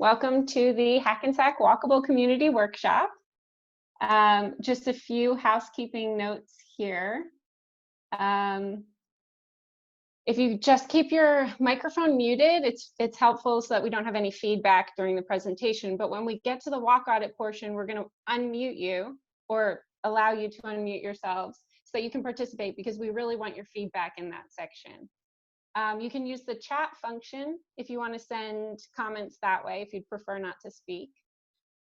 Welcome to the Hackensack Walkable Community Workshop. Just a few housekeeping notes here. If you just keep your microphone muted, it's helpful so that we don't have any feedback during the presentation. But when we get to the walk audit portion, we're going to unmute you or allow you to unmute yourselves so that you can participate, because we really want your feedback in that section. You can use the chat function if you want to send comments that way, if you'd prefer not to speak.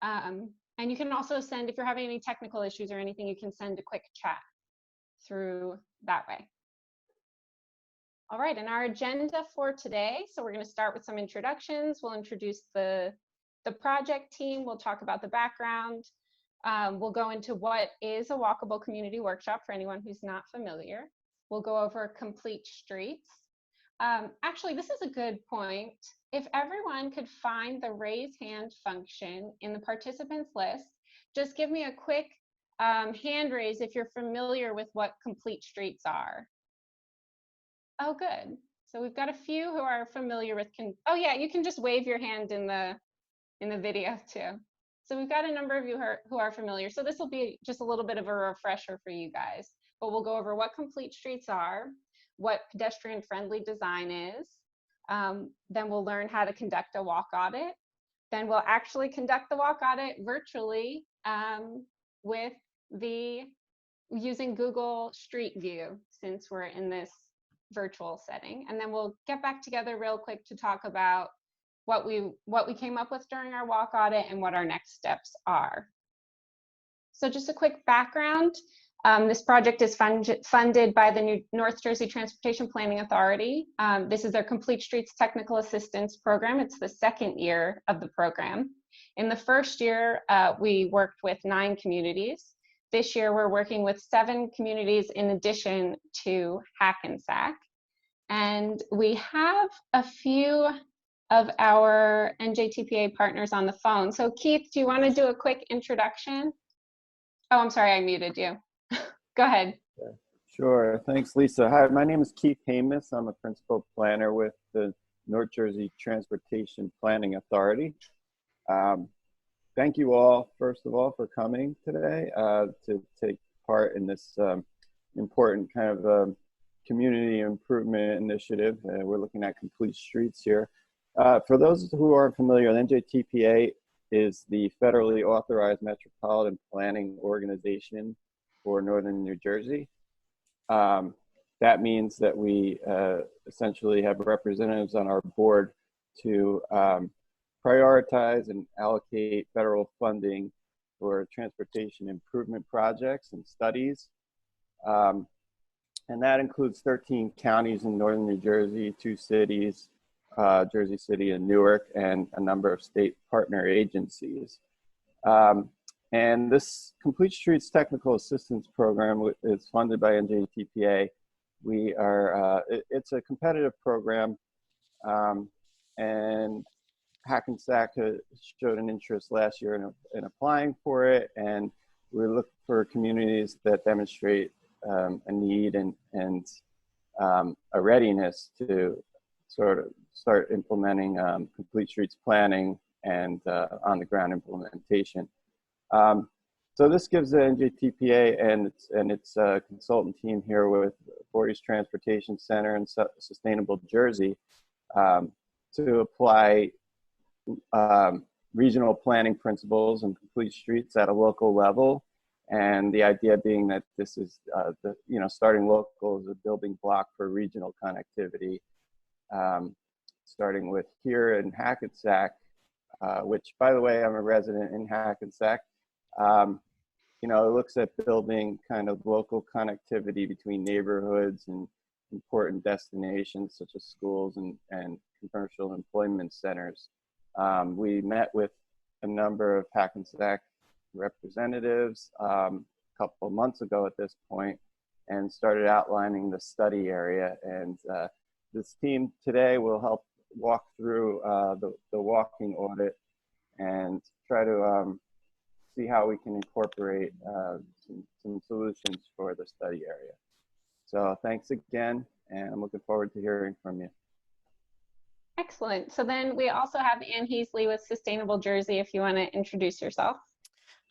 And you can also send, if you're having any technical issues or anything, you can send a quick chat through that way. All right, and our agenda for today, so we're going to start with some introductions. We'll introduce the project team. We'll talk about the background. We'll go into what is a walkable community workshop for anyone who's not familiar. We'll go over complete streets. Actually, this is a good point. If everyone could find the raise hand function in the participants list, just give me a quick hand raise if you're familiar with what complete streets are. Oh, good. So we've got a few who are familiar with, oh yeah, you can just wave your hand in the video too. So we've got a number of you who are familiar. So this will be just a little bit of a refresher for you guys, but we'll go over what complete streets are, what pedestrian friendly design is. Then we'll learn how to conduct a walk audit. Then we'll actually conduct the walk audit virtually using Google Street View, since we're in this virtual setting. And then we'll get back together real quick to talk about what we came up with during our walk audit and what our next steps are. So just a quick background. This project is funded by the North Jersey Transportation Planning Authority. This is their Complete Streets Technical Assistance Program. It's the second year of the program. In the first year, we worked with 9 communities. This year, we're working with 7 communities in addition to Hackensack. And we have a few of our NJTPA partners on the phone. So Keith, do you want to do a quick introduction? Oh, I'm sorry, I muted you. Go ahead. Sure. Thanks, Lisa. Hi, my name is Keith Hamus. I'm a principal planner with the North Jersey Transportation Planning Authority. Thank you all, first of all, for coming today to take part in this important kind of community improvement initiative. We're looking at complete streets here. For those who aren't familiar, the NJTPA is the federally authorized metropolitan planning organization for Northern New Jersey. That means that we essentially have representatives on our board to prioritize and allocate federal funding for transportation improvement projects and studies. And that includes 13 counties in Northern New Jersey, 2 cities, Jersey City and Newark, and a number of state partner agencies. And this Complete Streets Technical Assistance Program is funded by NJTPA. It's a competitive program, and Hackensack showed an interest last year in applying for it, and we look for communities that demonstrate a need and a readiness to sort of start implementing complete streets planning and on-the-ground implementation. So this gives the NJTPA and its consultant team here with Forties Transportation Center and Sustainable Jersey to apply regional planning principles and complete streets at a local level. And the idea being that this is, starting local is a building block for regional connectivity, starting with here in Hackensack, which, by the way, I'm a resident in Hackensack. It looks at building kind of local connectivity between neighborhoods and important destinations such as schools and commercial employment centers. We met with a number of Hackensack representatives a couple of months ago at this point and started outlining the study area. And this team today will help walk through the walking audit and try to see how we can incorporate some solutions for the study area. So thanks again, and I'm looking forward to hearing from you. Excellent. So then we also have Ann Heasley with Sustainable Jersey, if you want to introduce yourself.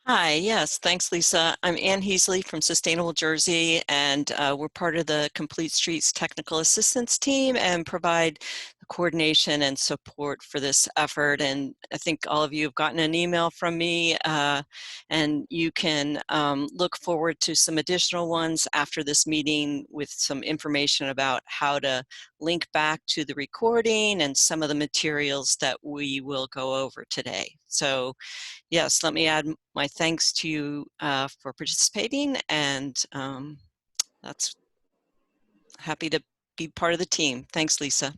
Hi, yes, thanks, Lisa. I'm Ann Heasley from Sustainable Jersey, and we're part of the Complete Streets Technical Assistance Team and provide the coordination and support for this effort. And I think all of you have gotten an email from me, and you can look forward to some additional ones after this meeting with some information about how to link back to the recording and some of the materials that we will go over today. So yes, let me add my thanks to you for participating, and that's happy to be part of the team. Thanks, Lisa.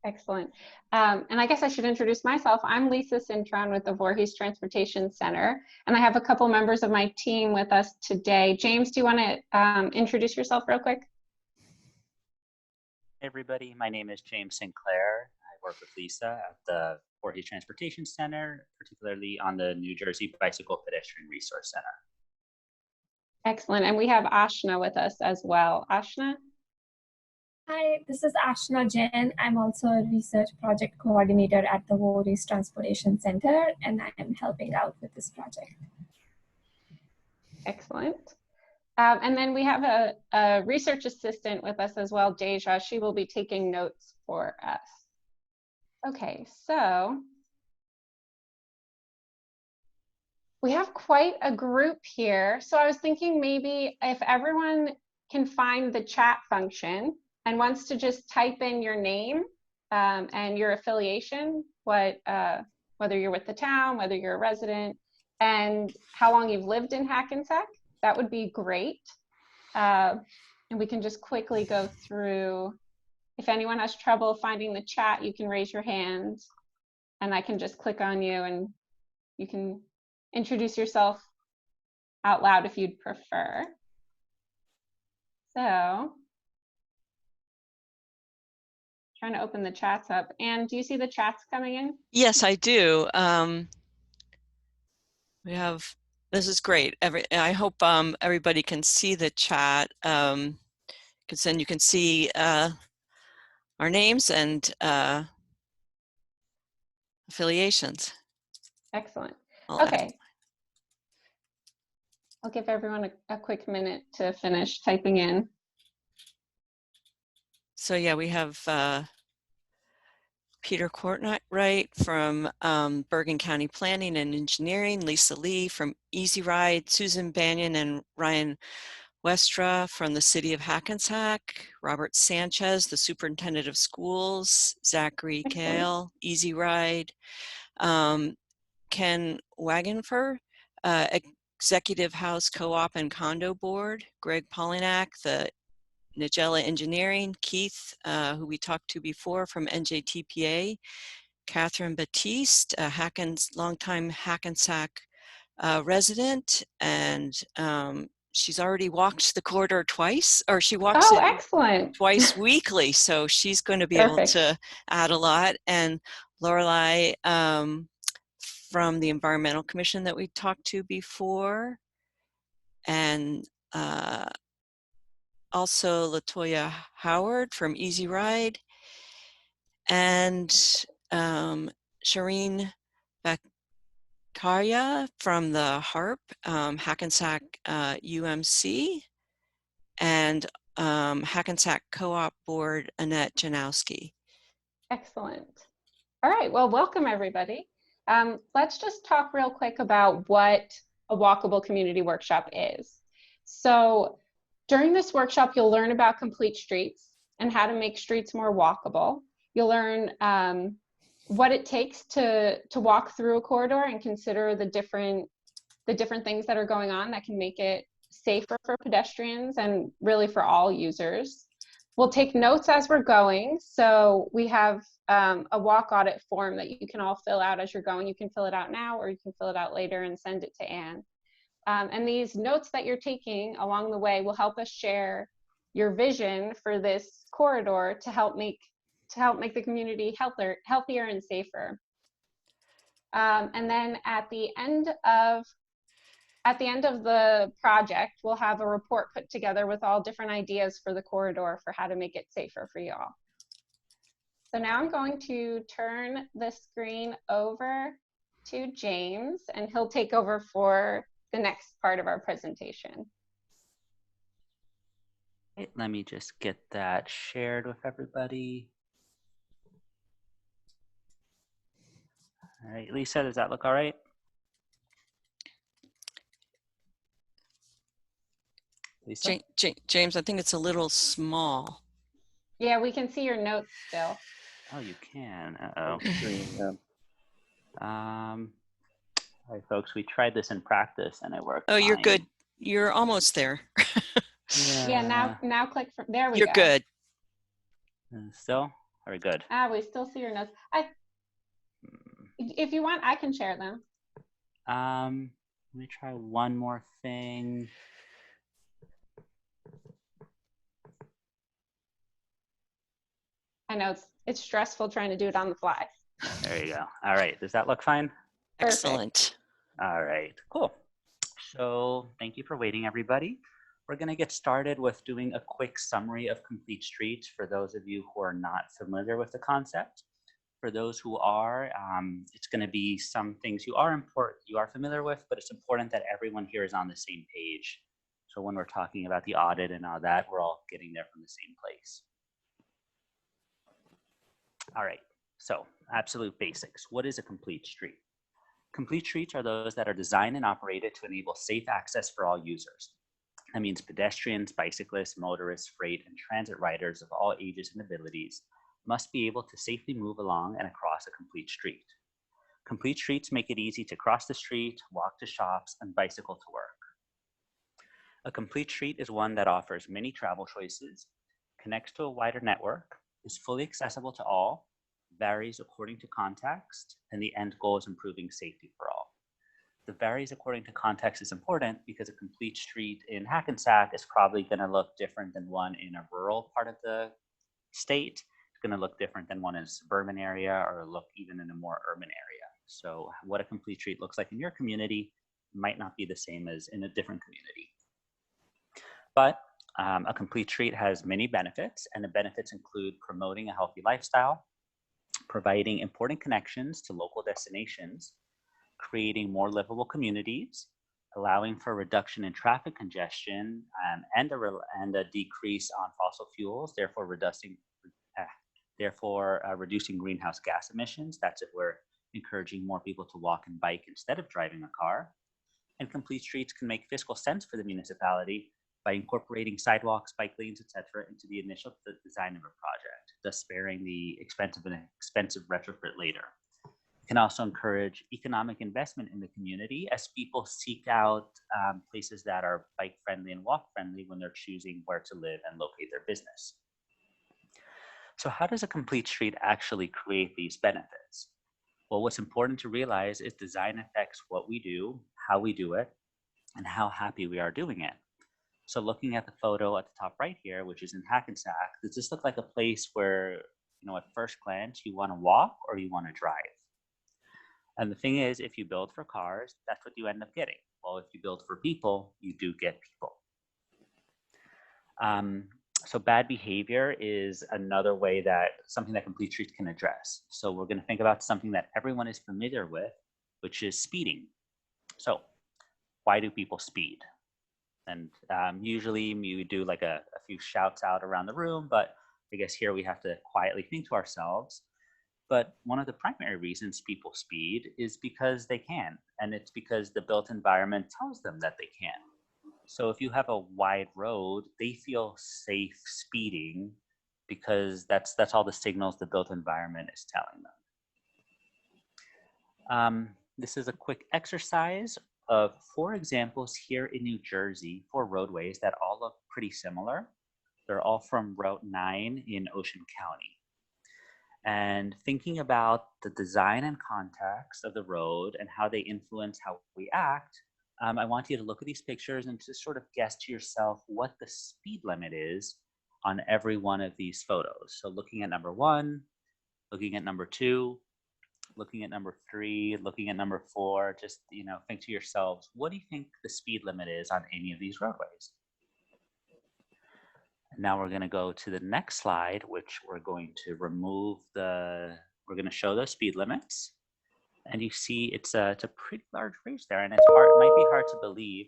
Excellent. And I guess I should introduce myself. I'm Lisa Cintron with the Voorhees Transportation Center, and I have a couple members of my team with us today. James, do you want to introduce yourself real quick? Hey everybody, my name is James Sinclair. I work with Lisa at the Voorhees Transportation Center, particularly on the New Jersey Bicycle Pedestrian Resource Center. Excellent. And we have Ashna with us as well. Ashna? Hi, this is Ashna Jain. I'm also a research project coordinator at the Voorhees Transportation Center, and I am helping out with this project. Excellent. And then we have a research assistant with us as well, Deja. She will be taking notes for us. Okay, so we have quite a group here. So I was thinking maybe if everyone can find the chat function and wants to just type in your name and your affiliation, whether you're with the town, whether you're a resident, and how long you've lived in Hackensack, that would be great. And we can just quickly go through. If anyone has trouble finding the chat, you can raise your hand and I can just click on you and you can introduce yourself out loud if you'd prefer. So, trying to open the chats up. And do you see the chats coming in? Yes, I do. This is great. I hope everybody can see the chat, because then you can see our names and affiliations. Excellent. I'll Okay. I'll give everyone a quick minute to finish typing in. So yeah, we have Peter Courtwright from Bergen County Planning and Engineering, Lisa Lee from Easy Ride, Susan Banyan and Ryan Westra from the City of Hackensack, Robert Sanchez, the Superintendent of Schools, Zachary Kale, Easy Ride, Ken Wagenfer, Executive House Co-op and Condo Board, Greg Polinack, the Nigella Engineering, Keith, who we talked to before from NJTPA, Catherine Batiste, longtime Hackensack resident, and she's already walked the corridor twice, or she walks it excellent. twice weekly, so she's going to be able to add a lot. And Lorelei from the Environmental Commission that we talked to before, and also Latoya Howard from Easy Ride, and Shireen Baccaria from the HARP, Hackensack UMC, and Hackensack Co-op Board, Annette Janowski. Excellent. All right, well, welcome everybody. Let's just talk real quick about what a walkable community workshop is. So during this workshop, you'll learn about complete streets and how to make streets more walkable. You'll learn what it takes to walk through a corridor and consider the different things that are going on that can make it safer for pedestrians and really for all users. We'll take notes as we're going. So we have a walk audit form that you can all fill out as you're going. You can fill it out now or you can fill it out later and send it to Anne. And these notes that you're taking along the way will help us share your vision for this corridor to help make the community healthier and safer. And then at the end of the project, we'll have a report put together with all different ideas for the corridor for how to make it safer for you all. So now I'm going to turn the screen over to James, and he'll take over for the next part of our presentation. Okay, let me just get that shared with everybody. All right, Lisa, does that look all right? Lisa? James, I think it's a little small. Yeah, we can see your notes still. Oh, you can. Uh-oh. Screen, yeah. All right, folks, we tried this in practice and it worked Oh, you're fine. good. You're almost there. Yeah, now click from there. We You're go. good. Still? Are we good? We still see your notes. If you want, I can share them. Let me try one more thing. I know it's stressful trying to do it on the fly. There you go. All right, does that look fine? Excellent. All right, cool. So thank you for waiting, everybody. We're going to get started with doing a quick summary of complete streets for those of you who are not familiar with the concept. For those who are, it's going to be some things you are familiar with, but it's important that everyone here is on the same page. So when we're talking about the audit and all that, we're all getting there from the same place. All right, so absolute basics. What is a complete street? Complete streets are those that are designed and operated to enable safe access for all users. That means pedestrians, bicyclists, motorists, freight, and transit riders of all ages and abilities must be able to safely move along and across a complete street. Complete streets make it easy to cross the street, walk to shops, and bicycle to work. A complete street is one that offers many travel choices, connects to a wider network, is fully accessible to all, varies according to context, and the end goal is improving safety for all. The varies according to context is important because a complete street in Hackensack is probably going to look different than one in a rural part of the state. It's going to look different than one in a suburban area or look even in a more urban area. So what a complete street looks like in your community might not be the same as in a different community. But a complete street has many benefits, and the benefits include promoting a healthy lifestyle, providing important connections to local destinations, creating more livable communities, allowing for a reduction in traffic congestion and a decrease on fossil fuels, therefore reducing greenhouse gas emissions. That's if we're encouraging more people to walk and bike instead of driving a car. And complete streets can make fiscal sense for the municipality by incorporating sidewalks, bike lanes, etc., into the initial design of a project, thus sparing the expensive retrofit later. It can also encourage economic investment in the community as people seek out places that are bike friendly and walk friendly when they're choosing where to live and locate their business. So how does a complete street actually create these benefits? Well, what's important to realize is design affects what we do, how we do it, and how happy we are doing it. So looking at the photo at the top right here, which is in Hackensack, does this look like a place where, at first glance, you want to walk or you want to drive? And the thing is, if you build for cars, that's what you end up getting. Well, if you build for people, you do get people. So bad behavior is another way that something that complete streets can address. So we're going to think about something that everyone is familiar with, which is speeding. So why do people speed? And usually we do like a few shouts out around the room, but I guess here we have to quietly think to ourselves. But one of the primary reasons people speed is because they can, and it's because the built environment tells them that they can. So if you have a wide road, they feel safe speeding because that's all the signals the built environment is telling them. This is a quick exercise of 4 examples here in New Jersey for roadways that all look pretty similar. They're all from Route 9 in Ocean County. And thinking about the design and context of the road and how they influence how we act, I want you to look at these pictures and just sort of guess to yourself what the speed limit is on every one of these photos. So looking at number 1, looking at number 2, looking at number 3, looking at number 4, just, think to yourselves, what do you think the speed limit is on any of these roadways? Now we're going to go to the next slide, which we're going to remove we're going to show those speed limits. And you see it's a pretty large range there, and it might be hard to believe,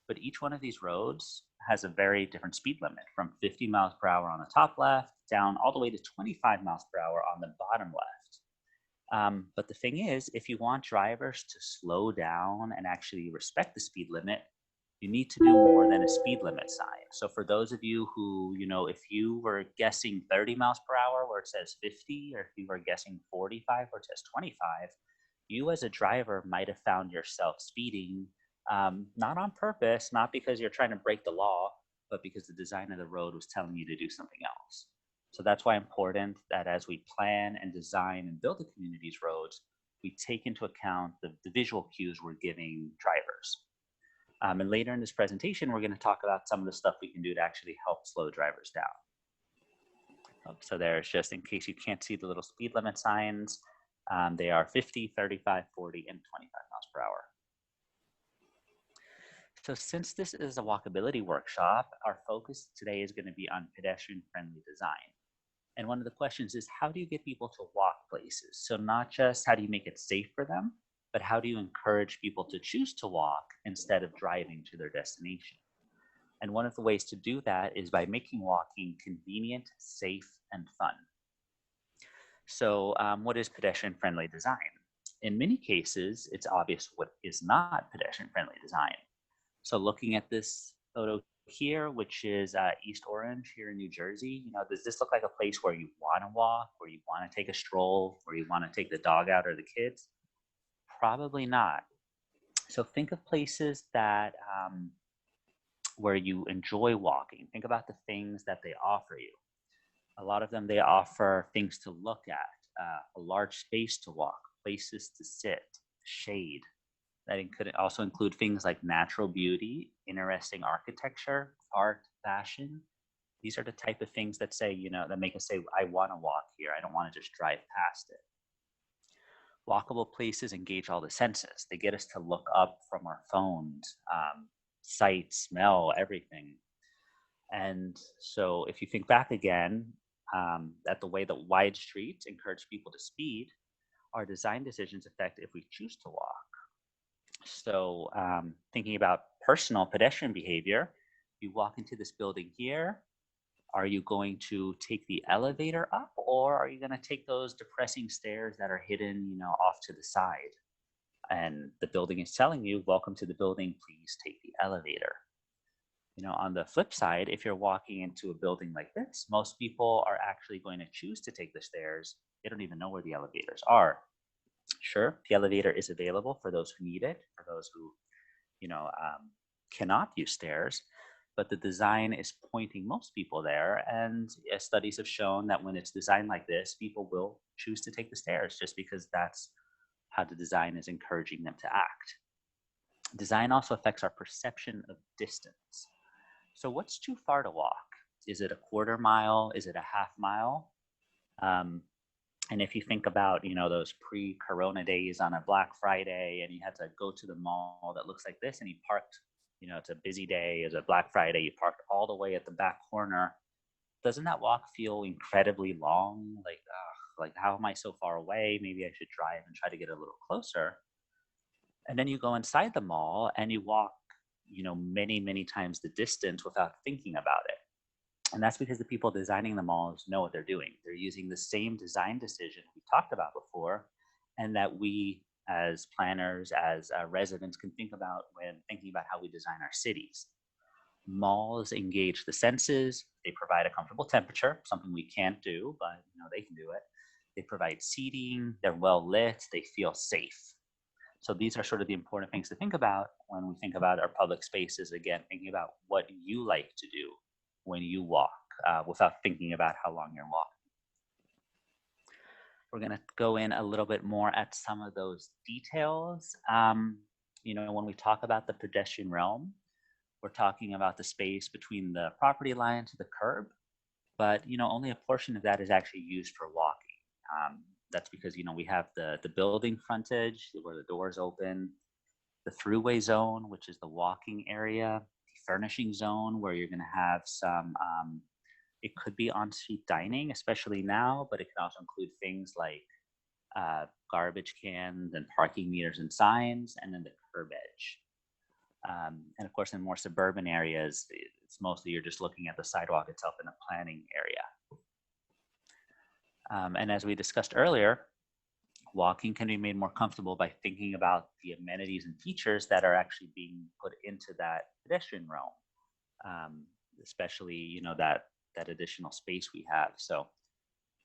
but each one of these roads has a very different speed limit, from 50 miles per hour on the top left down all the way to 25 miles per hour on the bottom left. But the thing is, if you want drivers to slow down and actually respect the speed limit, you need to do more than a speed limit sign. So for those of you who, if you were guessing 30 miles per hour where it says 50, or if you were guessing 45 where it says 25, you as a driver might have found yourself speeding, not on purpose, not because you're trying to break the law, but because the design of the road was telling you to do something else. So that's why important that as we plan and design and build the community's roads, we take into account the visual cues we're giving drivers. And later in this presentation, we're going to talk about some of the stuff we can do to actually help slow drivers down. So there's, just in case you can't see the little speed limit signs, they are 50, 35, 40, and 25 miles per hour. So since this is a walkability workshop, our focus today is going to be on pedestrian-friendly design. And one of the questions is, how do you get people to walk places? So not just how do you make it safe for them, but how do you encourage people to choose to walk instead of driving to their destination? And one of the ways to do that is by making walking convenient, safe, and fun. So what is pedestrian-friendly design? In many cases, it's obvious what is not pedestrian-friendly design. So looking at this photo here, which is East Orange here in New Jersey, does this look like a place where you want to walk, where you want to take a stroll, where you want to take the dog out or the kids? Probably not. So think of places that where you enjoy walking. Think about the things that they offer you. A lot of them, they offer things to look at, a large space to walk, places to sit, shade. That could also include things like natural beauty, interesting architecture, art, fashion. These are the type of things that say, that make us say, I want to walk here. I don't want to just drive past it. Walkable places engage all the senses. They get us to look up from our phones, sight, smell, everything. And so if you think back again at the way that wide streets encourage people to speed, our design decisions affect if we choose to walk. So thinking about personal pedestrian behavior, you walk into this building here, are you going to take the elevator up, or are you going to take those depressing stairs that are hidden, off to the side? And the building is telling you, welcome to the building, please take the elevator. On the flip side, if you're walking into a building like this, most people are actually going to choose to take the stairs. They don't even know where the elevators are. Sure, the elevator is available for those who need it, for those who, cannot use stairs, but the design is pointing most people there. And studies have shown that when it's designed like this, people will choose to take the stairs just because that's how the design is encouraging them to act. Design also affects our perception of distance. So what's too far to walk? Is it a quarter mile? Is it a half mile? And if you think about, those pre-corona days on a Black Friday, and you had to go to the mall that looks like this, and you parked, it's a busy day, it's a Black Friday, you parked all the way at the back corner. Doesn't that walk feel incredibly long? Like how am I so far away? Maybe I should drive and try to get a little closer. And then you go inside the mall and you walk, many, many times the distance without thinking about it. And that's because the people designing the malls know what they're doing. They're using the same design decision we talked about before, and that we as planners, as residents can think about when thinking about how we design our cities. Malls engage the senses. They provide a comfortable temperature, something we can't do, but they can do it. They provide seating, they're well lit, they feel safe. So these are sort of the important things to think about when we think about our public spaces. Again, thinking about what you like to do when you walk without thinking about how long you're walking. We're going to go in a little bit more at some of those details. When we talk about the pedestrian realm, we're talking about the space between the property line to the curb, but only a portion of that is actually used for walking. That's because we have the building frontage where the doors open, the throughway zone, which is the walking area, the furnishing zone where you're going to have some It could be on-street dining, especially now, but it can also include things like garbage cans and parking meters and signs, and then the curb edge. And of course, in more suburban areas, it's mostly you're just looking at the sidewalk itself in a planning area. And as we discussed earlier, walking can be made more comfortable by thinking about the amenities and features that are actually being put into that pedestrian realm, especially that additional space we have. So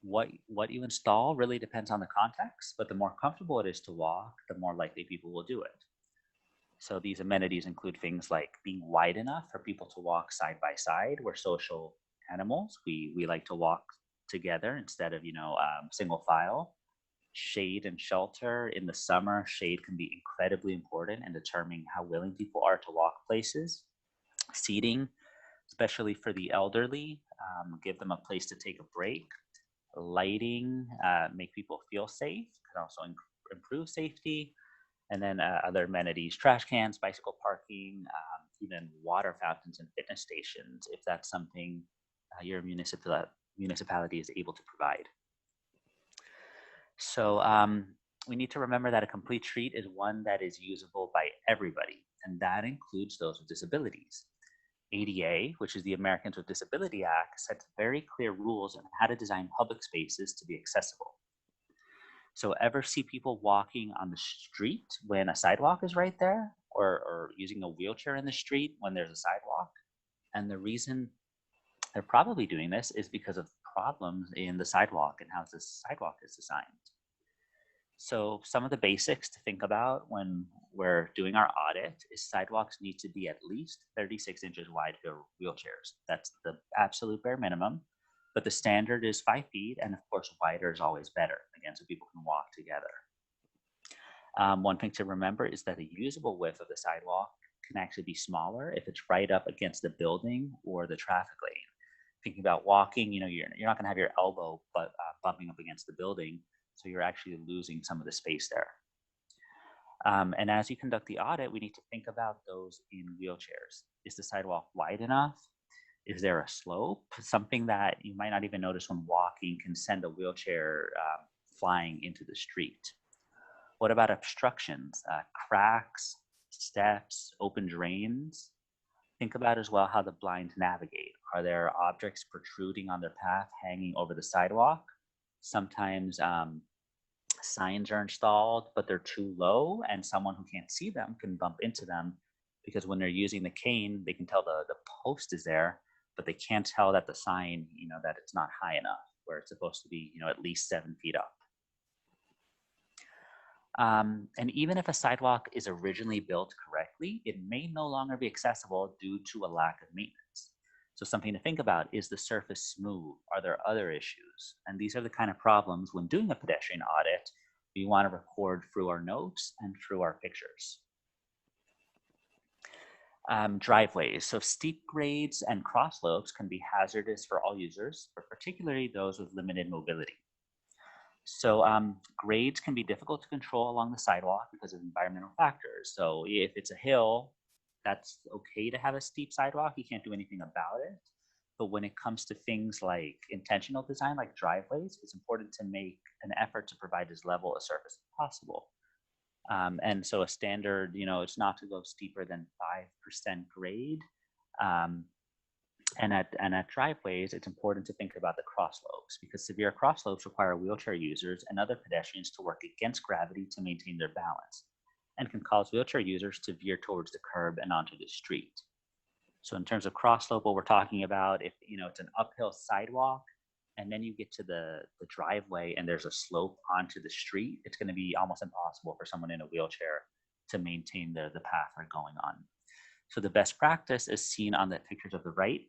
what you install really depends on the context, but the more comfortable it is to walk, the more likely people will do it. So these amenities include things like being wide enough for people to walk side by side. We're social animals. We like to walk together instead of single file. Shade and shelter. In the summer, shade can be incredibly important in determining how willing people are to walk places. Seating, especially for the elderly, give them a place to take a break. Lighting, make people feel safe, can also improve safety. And then other amenities, trash cans, bicycle parking, even water fountains and fitness stations, if that's something your municipality is able to provide. So we need to remember that a complete street is one that is usable by everybody, and that includes those with disabilities. ADA, which is the Americans with Disability Act, sets very clear rules on how to design public spaces to be accessible. So ever see people walking on the street when a sidewalk is right there, or using a wheelchair in the street when there's a sidewalk? And the reason they're probably doing this is because of problems in the sidewalk and how the sidewalk is designed. So some of the basics to think about when we're doing our audit is sidewalks need to be at least 36 inches wide for wheelchairs. That's the absolute bare minimum, but the standard is 5 feet, and of course wider is always better, again, so people can walk together. One thing to remember is that the usable width of the sidewalk can actually be smaller if it's right up against the building or the traffic lane. Thinking about walking, you're not going to have your elbow bumping up against the building, so you're actually losing some of the space there. And as you conduct the audit, we need to think about those in wheelchairs. Is the sidewalk wide enough? Is there a slope? Something that you might not even notice when walking can send a wheelchair flying into the street. What about obstructions, cracks, steps, open drains? Think about as well how the blind navigate. Are there objects protruding on their path, hanging over the sidewalk? Sometimes signs are installed, but they're too low, and someone who can't see them can bump into them, because when they're using the cane, they can tell the post is there, but they can't tell that the sign, that it's not high enough, where it's supposed to be, at least 7 feet up. And even if a sidewalk is originally built correctly, it may no longer be accessible due to a lack of maintenance. So something to think about, is the surface smooth? Are there other issues? And these are the kind of problems when doing a pedestrian audit, we want to record through our notes and through our pictures. Driveways. So steep grades and cross slopes can be hazardous for all users, but particularly those with limited mobility. So grades can be difficult to control along the sidewalk because of environmental factors. So if it's a hill, that's okay to have a steep sidewalk. You can't do anything about it. But when it comes to things like intentional design, like driveways, it's important to make an effort to provide as level a surface as possible. And so a standard, it's not to go steeper than 5% grade. And at driveways, it's important to think about the cross slopes, because severe cross slopes require wheelchair users and other pedestrians to work against gravity to maintain their balance, and can cause wheelchair users to veer towards the curb and onto the street. So in terms of cross slope, what we're talking about, if it's an uphill sidewalk, and then you get to the driveway and there's a slope onto the street, it's going to be almost impossible for someone in a wheelchair to maintain the path they're going on. So the best practice, as seen on the pictures of the right,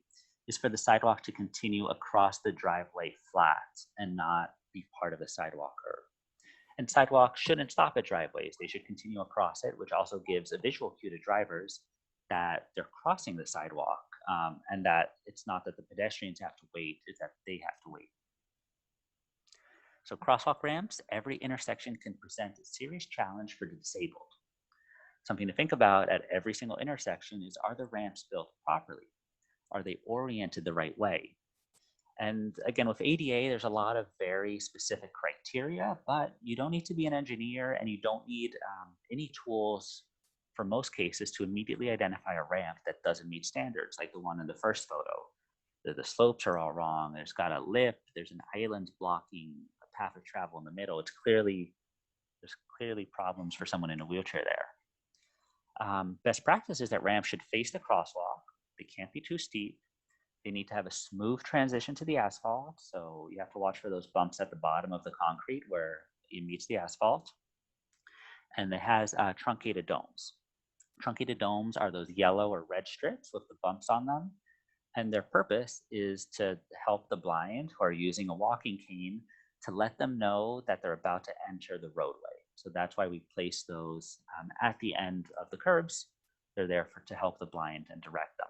is for the sidewalk to continue across the driveway flat and not be part of the sidewalk curve. And sidewalks shouldn't stop at driveways. They should continue across it, which also gives a visual cue to drivers that they're crossing the sidewalk, and that it's not that the pedestrians have to wait, it's that they have to wait. So crosswalk ramps, every intersection can present a serious challenge for the disabled. Something to think about at every single intersection is, are the ramps built properly? Are they oriented the right way? And again, with ADA, there's a lot of very specific criteria, but you don't need to be an engineer and you don't need any tools for most cases to immediately identify a ramp that doesn't meet standards, like the one in the first photo. The slopes are all wrong. There's got a lip, there's an island blocking a path of travel in the middle. There's clearly problems for someone in a wheelchair there. Best practice is that ramps should face the crosswalk. They can't be too steep. They need to have a smooth transition to the asphalt. So you have to watch for those bumps at the bottom of the concrete where it meets the asphalt. And it has truncated domes. Truncated domes are those yellow or red strips with the bumps on them. And their purpose is to help the blind who are using a walking cane to let them know that they're about to enter the roadway. So that's why we place those at the end of the curbs. They're there to help the blind and direct them.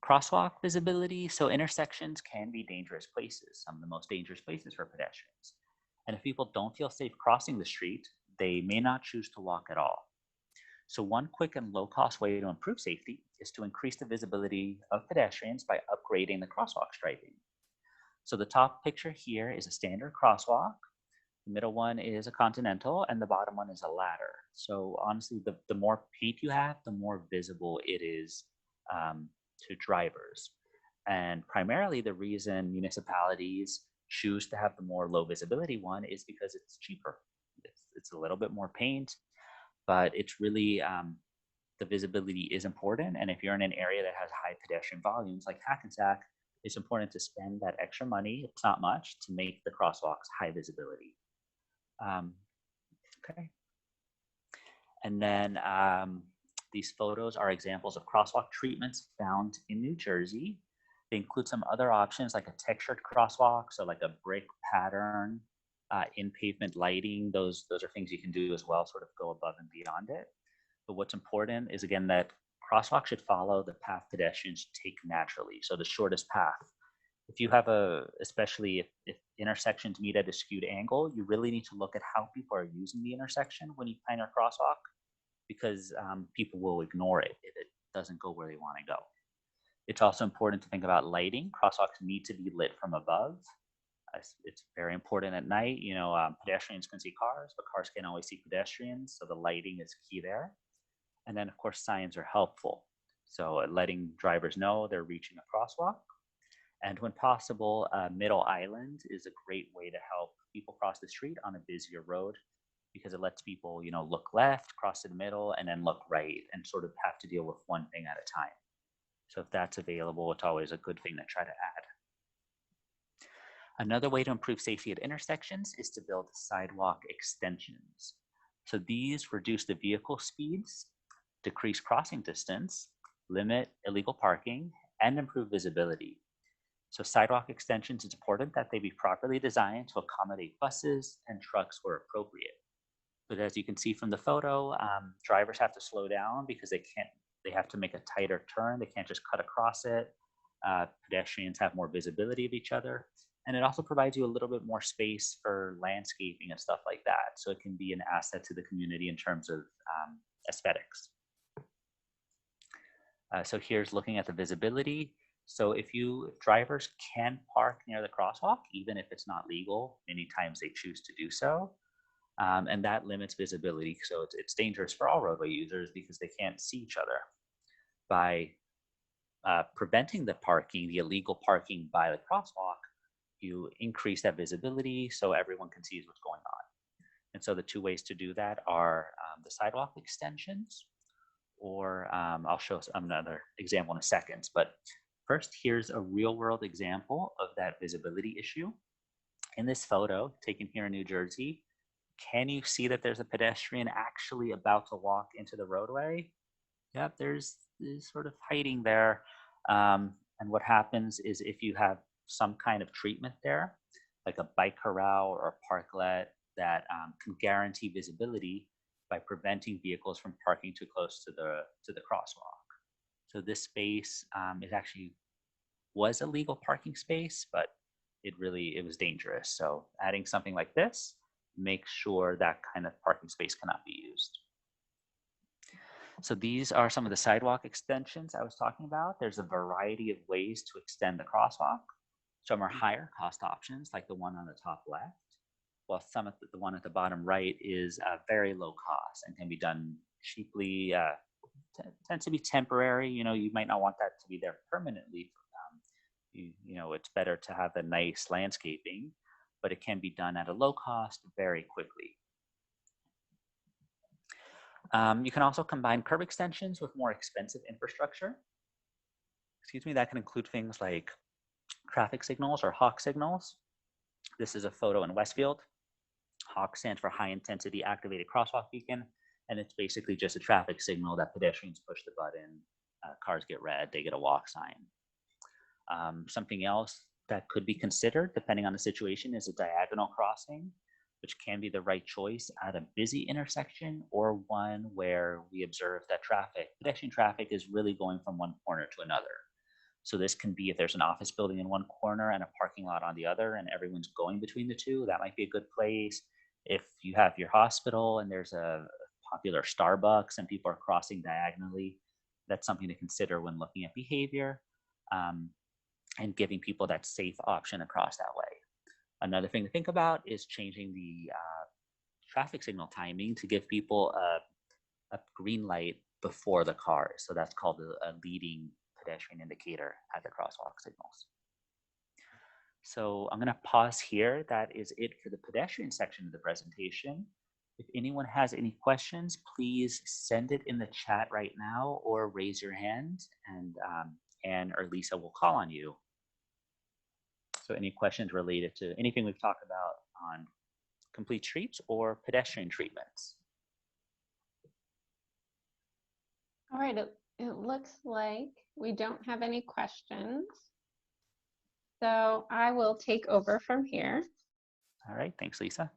Crosswalk visibility. So intersections can be dangerous places, some of the most dangerous places for pedestrians. And if people don't feel safe crossing the street, they may not choose to walk at all. So one quick and low-cost way to improve safety is to increase the visibility of pedestrians by upgrading the crosswalk striping. So the top picture here is a standard crosswalk. The middle one is a continental, and the bottom one is a ladder. So honestly, the more paint you have, the more visible it is to drivers. And primarily the reason municipalities choose to have the more low visibility one is because it's cheaper. It's a little bit more paint, but it's really, the visibility is important. And if you're in an area that has high pedestrian volumes like Hackensack, it's important to spend that extra money, it's not much, to make the crosswalks high visibility. Okay. And then these photos are examples of crosswalk treatments found in New Jersey. They include some other options like a textured crosswalk, so like a brick pattern, in pavement lighting. Those are things you can do as well, sort of go above and beyond it. But what's important is, again, that crosswalk should follow the path pedestrians take naturally, so the shortest path. If you have especially if intersections meet at a skewed angle, you really need to look at how people are using the intersection when you plan your crosswalk, because people will ignore it if it doesn't go where they want to go. It's also important to think about lighting. Crosswalks need to be lit from above. It's very important at night. You know, pedestrians can see cars, but cars can't always see pedestrians. So the lighting is key there. And then, of course, signs are helpful. So letting drivers know they're reaching a crosswalk. And when possible, a middle island is a great way to help people cross the street on a busier road, because it lets people, you know, look left, cross to the middle, and then look right, and sort of have to deal with one thing at a time. So if that's available, it's always a good thing to try to add. Another way to improve safety at intersections is to build sidewalk extensions. So these reduce the vehicle speeds, decrease crossing distance, limit illegal parking, and improve visibility. So sidewalk extensions, it's important that they be properly designed to accommodate buses and trucks where appropriate. But as you can see from the photo, drivers have to slow down because they have to make a tighter turn. They can't just cut across it. Pedestrians have more visibility of each other. And it also provides you a little bit more space for landscaping and stuff like that. So it can be an asset to the community in terms of aesthetics. So here's looking at the visibility. So if drivers can park near the crosswalk, even if it's not legal, many times they choose to do so. And that limits visibility. So it's dangerous for all roadway users because they can't see each other. By preventing the illegal parking by the crosswalk, you increase that visibility so everyone can see what's going on. And so the two ways to do that are the sidewalk extensions, or I'll show another example in a second. But first, here's a real world example of that visibility issue. In this photo taken here in New Jersey, can you see that there's a pedestrian actually about to walk into the roadway? Yep, there's sort of hiding there. And what happens is if you have some kind of treatment there, like a bike corral or a parklet that can guarantee visibility by preventing vehicles from parking too close to the crosswalk. So this space was a legal parking space, but it was dangerous. So adding something like this makes sure that kind of parking space cannot be used. So these are some of the sidewalk extensions I was talking about. There's a variety of ways to extend the crosswalk. Some are higher cost options, like the one on the top left, while some of the one at the bottom right is very low cost and can be done cheaply. Tends to be temporary. You know, you might not want that to be there permanently. You know, it's better to have a nice landscaping, but it can be done at a low cost very quickly. You can also combine curb extensions with more expensive infrastructure. Excuse me, that can include things like traffic signals or HAWK signals. This is a photo in Westfield. HAWK stands for High Intensity Activated Crosswalk Beacon, and it's basically just a traffic signal that pedestrians push the button, cars get red, they get a walk sign. Something else that could be considered, depending on the situation, is a diagonal crossing, which can be the right choice at a busy intersection or one where we observe that pedestrian traffic is really going from one corner to another. So this can be if there's an office building in one corner and a parking lot on the other and everyone's going between the two, that might be a good place. If you have your hospital and there's a popular Starbucks and people are crossing diagonally, that's something to consider when looking at behavior and giving people that safe option across that way. Another thing to think about is changing the traffic signal timing to give people a green light before the cars. So that's called a leading pedestrian indicator at the crosswalk signals. So I'm going to pause here. That is it for the pedestrian section of the presentation. If anyone has any questions, please send it in the chat right now or raise your hand, and Anne or Lisa will call on you. So any questions related to anything we've talked about on complete streets or pedestrian treatments? All right, it looks like we don't have any questions. So I will take over from here. All right, thanks, Lisa.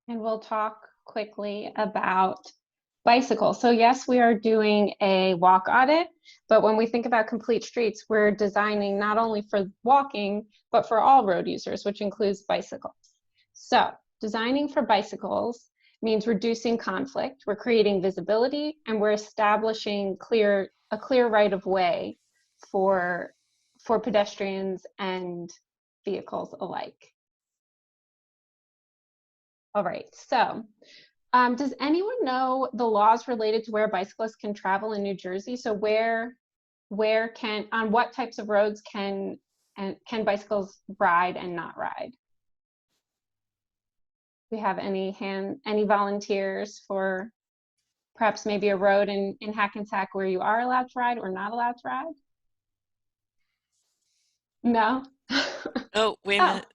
And we'll talk quickly about bicycles. So yes, we are doing a walk audit, but when we think about complete streets, we're designing not only for walking, but for all road users, which includes bicycles. So designing for bicycles means reducing conflict, we're creating visibility, and we're establishing a clear right of way for pedestrians and vehicles alike. All right, so does anyone know the laws related to where bicyclists can travel in New Jersey? So on what types of roads can bicycles ride and not ride? Do we have any volunteers for perhaps maybe a road in Hackensack where you are allowed to ride or not allowed to ride? No? Oh, wait a minute.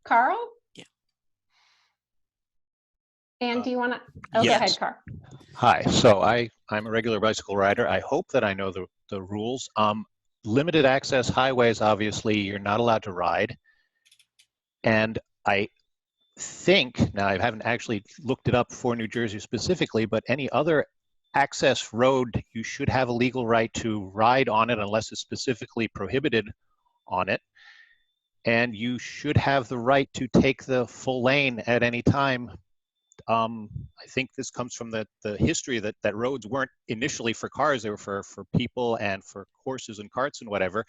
Carl? Yeah. And do you want to? Oh, yes. Go ahead, Carl. Hi. So I'm a regular bicycle rider. I hope that I know the rules. Limited access highways, obviously, you're not allowed to ride. And I think, now I haven't actually looked it up for New Jersey specifically, but any other access road, you should have a legal right to ride on it unless it's specifically prohibited on it. And you should have the right to take the full lane at any time. I think this comes from the history that roads weren't initially for cars, they were for people and for horses and carts and whatever.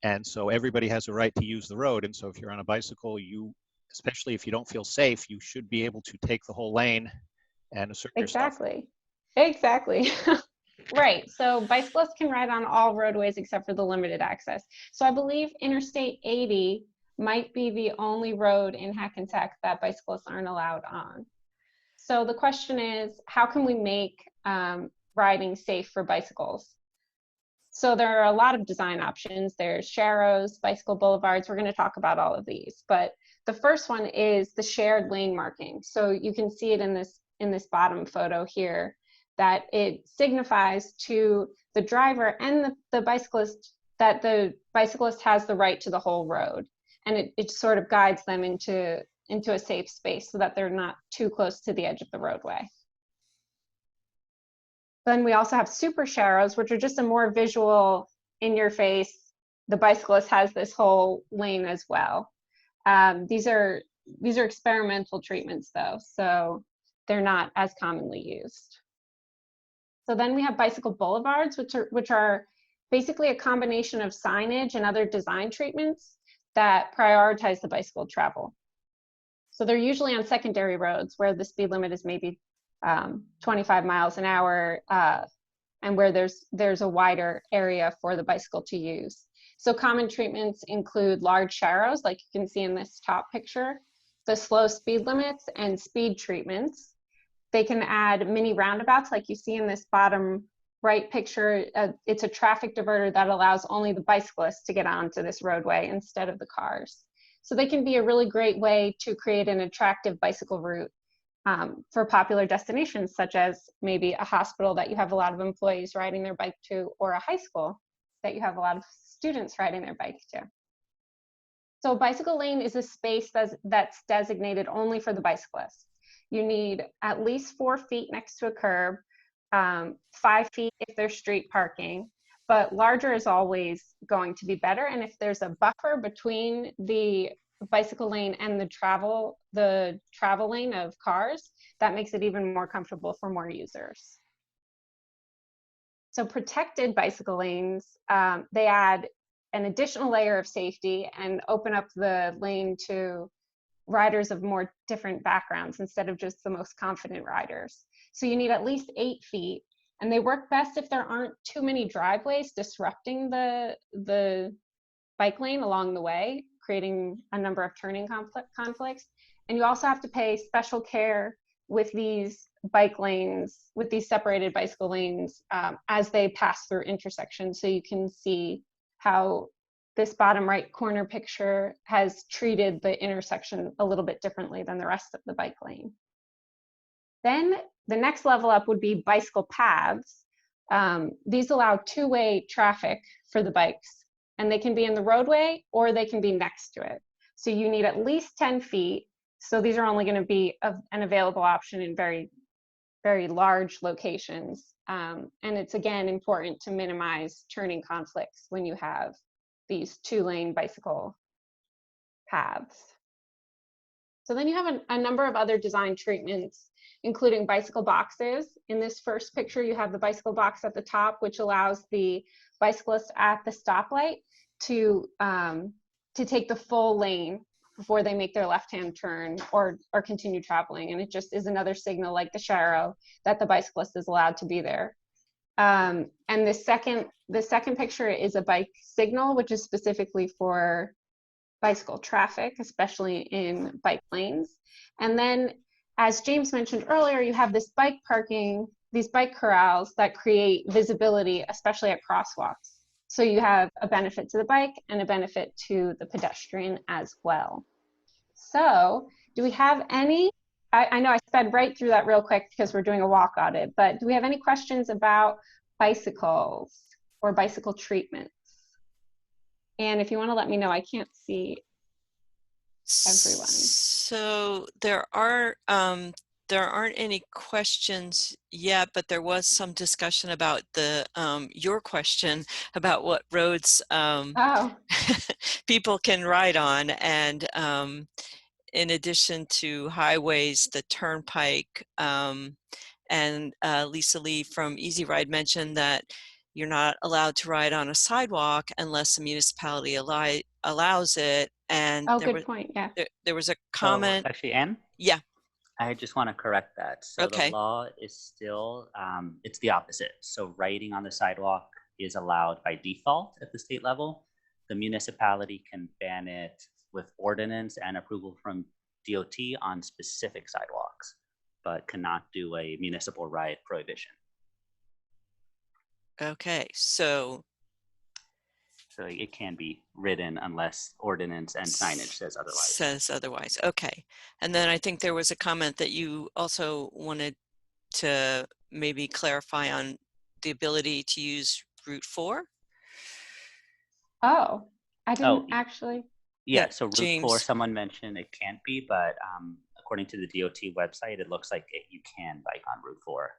And so everybody has a right to use the road. And so if you're on a bicycle, especially if you don't feel safe, you should be able to take the whole lane and assert yourself. Exactly. Right. So bicyclists can ride on all roadways except for the limited access. So I believe Interstate 80 might be the only road in Hackensack that bicyclists aren't allowed on. So the question is, how can we make riding safe for bicycles? So there are a lot of design options. There's sharrows, bicycle boulevards. We're going to talk about all of these, but the first one is the shared lane marking. So you can see it in this bottom photo here, that it signifies to the driver and the bicyclist that the bicyclist has the right to the whole road, and it sort of guides them into a safe space so that they're not too close to the edge of the roadway. Then we also have super sharrows, which are just a more visual, in your face, the bicyclist has this whole lane as well. These are these are experimental treatments though, so they're not as commonly used. So then we have bicycle boulevards, which are basically a combination of signage and other design treatments that prioritize the bicycle travel. So they're usually on secondary roads where the speed limit is maybe 25 miles an hour, and where there's a wider area for the bicycle to use. So common treatments include large sharrows, like you can see in this top picture, the slow speed limits, and speed treatments. They can add mini roundabouts, like you see in this bottom right picture. It's a traffic diverter that allows only the bicyclists to get onto this roadway instead of the cars. So they can be a really great way to create an attractive bicycle route for popular destinations, such as maybe a hospital that you have a lot of employees riding their bike to, or a high school that you have a lot of students riding their bike to. So a bicycle lane is a space that's designated only for the bicyclists. You need at least 4 feet next to a curb, 5 feet if there's street parking, but larger is always going to be better. And if there's a buffer between the bicycle lane and the travel lane of cars, that makes it even more comfortable for more users. So protected bicycle lanes, they add an additional layer of safety and open up the lane to riders of more different backgrounds instead of just the most confident riders. So you need at least 8 feet, and they work best if there aren't too many driveways disrupting the bike lane along the way, creating a number of turning conflicts. And you also have to pay special care with these bike lanes, with these separated bicycle lanes as they pass through intersections. So you can see how this bottom right corner picture has treated the intersection a little bit differently than the rest of the bike lane. Then the next level up would be bicycle paths. These allow two-way traffic for the bikes, and they can be in the roadway or they can be next to it. So you need at least 10 feet. So these are only going to be an available option in very, very large locations. And it's again important to minimize turning conflicts when you have these 2-lane bicycle paths. So then you have a number of other design treatments, including bicycle boxes. In this first picture, you have the bicycle box at the top, which allows the bicyclist at the stoplight to take the full lane before they make their left-hand turn or continue traveling. And it just is another signal, like the sharrow, that the bicyclist is allowed to be there. And the second picture is a bike signal, which is specifically for bicycle traffic, especially in bike lanes. And then, as James mentioned earlier, you have this bike parking, these bike corrals that create visibility, especially at crosswalks. So you have a benefit to the bike and a benefit to the pedestrian as well. So do we have any, I know I sped right through that real quick because we're doing a walk audit, but do we have any questions about bicycles or bicycle treatments? And if you want to let me know, I can't see everyone. So there aren't any questions yet, but there was some discussion about your question about what roads people can ride on, and in addition to highways, the turnpike, and Lisa Lee from Easy Ride mentioned that you're not allowed to ride on a sidewalk unless the municipality allows it. And good point. Yeah. There was a comment. So, actually, Anne? Yeah. I just want to correct that. So Okay. The law is still, it's the opposite. So riding on the sidewalk is allowed by default at the state level. The municipality can ban it with ordinance and approval from DOT on specific sidewalks, but cannot do a municipal ride prohibition. Okay, so it can be ridden unless ordinance and signage says otherwise. Okay. And then I think there was a comment that you also wanted to maybe clarify on the ability to use Route 4. Oh, I didn't actually. Yeah, so Route James. 4, someone mentioned it can't be, but according to the DOT website, it looks like you can bike on Route 4.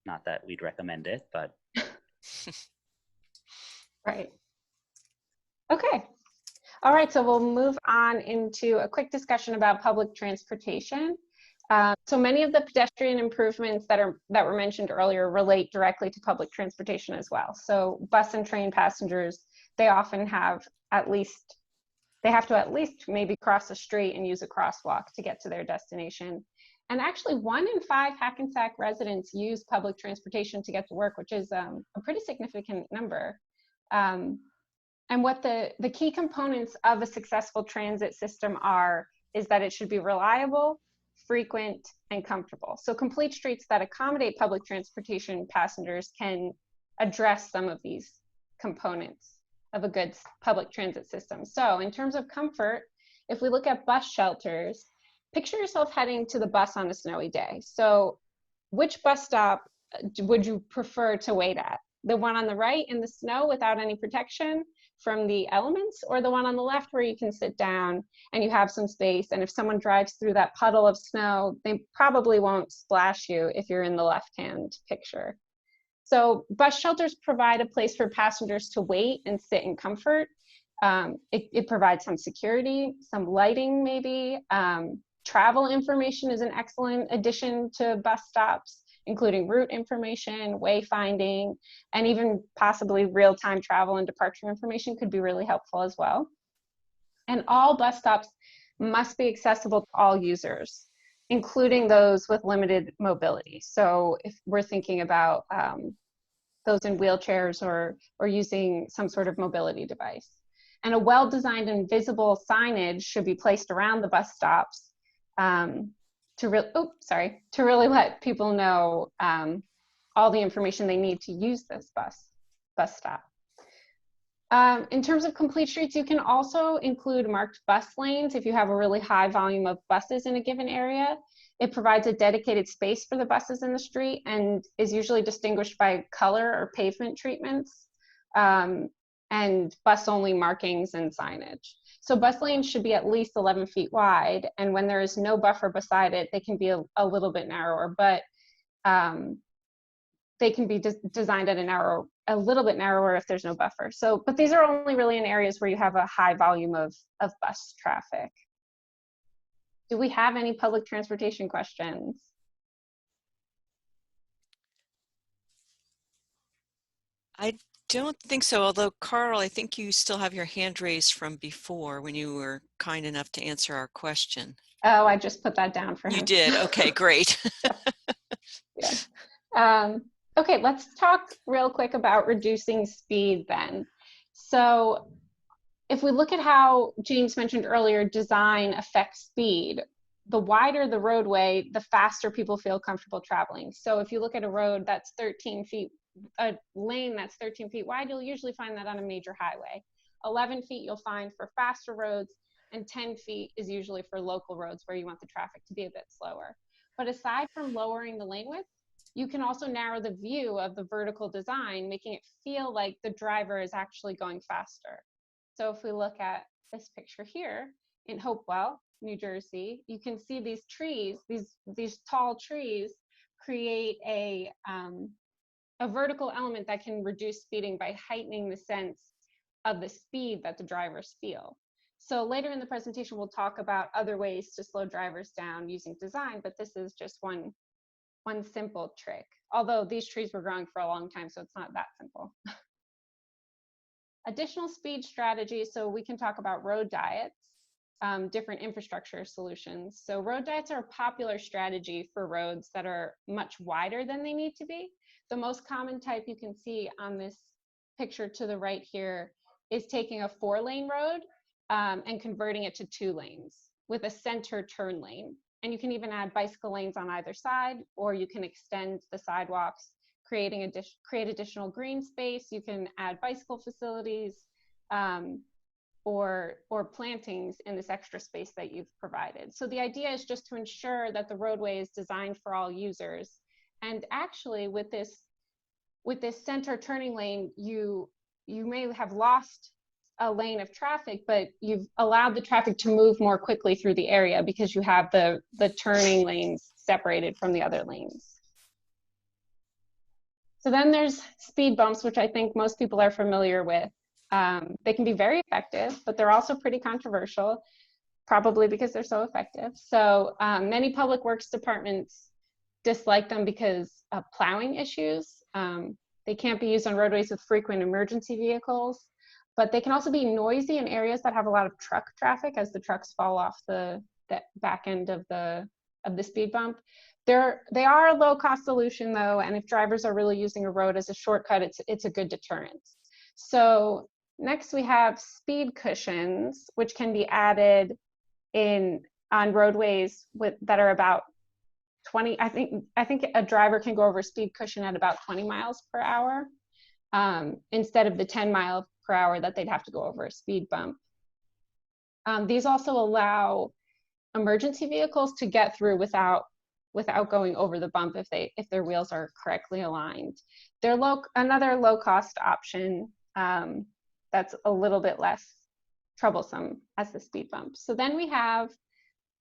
Not that we'd recommend it, but. Right. Okay. All right, so we'll move on into a quick discussion about public transportation. So many of the pedestrian improvements that were mentioned earlier relate directly to public transportation as well. So bus and train passengers, they often have they have to at least maybe cross a street and use a crosswalk to get to their destination. And actually 1 in 5 Hackensack residents use public transportation to get to work, which is a pretty significant number. And what the key components of a successful transit system is that it should be reliable, frequent, and comfortable. So complete streets that accommodate public transportation passengers can address some of these components of a good public transit system. So in terms of comfort, if we look at bus shelters, picture yourself heading to the bus on a snowy day. So which bus stop would you prefer to wait at? The one on the right in the snow without any protection from the elements, or the one on the left where you can sit down and you have some space, and if someone drives through that puddle of snow, they probably won't splash you if you're in the left-hand picture. So bus shelters provide a place for passengers to wait and sit in comfort. It provides some security, some lighting maybe. Travel information is an excellent addition to bus stops, including route information, wayfinding, and even possibly real-time travel and departure information could be really helpful as well. And all bus stops must be accessible to all users, including those with limited mobility. So if we're thinking about those in wheelchairs or using some sort of mobility device. And a well-designed and visible signage should be placed around the bus stops to really let people know all the information they need to use this bus stop. In terms of complete streets, you can also include marked bus lanes if you have a really high volume of buses in a given area. It provides a dedicated space for the buses in the street and is usually distinguished by color or pavement treatments and bus-only markings and signage. So bus lanes should be at least 11 feet wide, and when there is no buffer beside it, they can be a little bit narrower, but they can be designed at a little bit narrower if there's no buffer. So, but these are only really in areas where you have a high volume of bus traffic. Do we have any public transportation questions? I don't think so, although Carl, I think you still have your hand raised from before when you were kind enough to answer our question. Oh, I just put that down for him. You did, okay, great. Yeah. Okay, let's talk real quick about reducing speed then. So if we look at how James mentioned earlier, design affects speed. The wider the roadway, the faster people feel comfortable traveling. So if you look at a road that's 13 feet, a lane that's 13 feet wide, you'll usually find that on a major highway. 11 feet you'll find for faster roads, and 10 feet is usually for local roads where you want the traffic to be a bit slower. But aside from lowering the lane width, you can also narrow the view of the vertical design, making it feel like the driver is actually going faster. So if we look at this picture here in Hopewell, New Jersey, you can see these trees, these tall trees create a vertical element that can reduce speeding by heightening the sense of the speed that the drivers feel. So later in the presentation, we'll talk about other ways to slow drivers down using design, but this is just one simple trick. Although these trees were growing for a long time, so it's not that simple. Additional speed strategies, so we can talk about road diets, different infrastructure solutions. So road diets are a popular strategy for roads that are much wider than they need to be. The most common type you can see on this picture to the right here is taking a 4-lane road and converting it to 2 lanes with a center turn lane. And you can even add bicycle lanes on either side, or you can extend the sidewalks, create additional green space. You can add bicycle facilities or plantings in this extra space that you've provided. So the idea is just to ensure that the roadway is designed for all users. And actually with this center turning lane, you may have lost a lane of traffic, but you've allowed the traffic to move more quickly through the area because you have the turning lanes separated from the other lanes. So then there's speed bumps, which I think most people are familiar with. They can be very effective, but they're also pretty controversial, probably because they're so effective. So many public works departments dislike them because of plowing issues. They can't be used on roadways with frequent emergency vehicles, but they can also be noisy in areas that have a lot of truck traffic as the trucks fall off the back end of the speed bump. They are a low-cost solution though, and if drivers are really using a road as a shortcut, it's a good deterrent. So next we have speed cushions, which can be added on roadways that are about 20. I think a driver can go over a speed cushion at about 20 miles per hour instead of the 10 mile per hour that they'd have to go over a speed bump. These also allow emergency vehicles to get through without going over the bump if their wheels are correctly aligned. They're another low cost option that's a little bit less troublesome as the speed bump. So then we have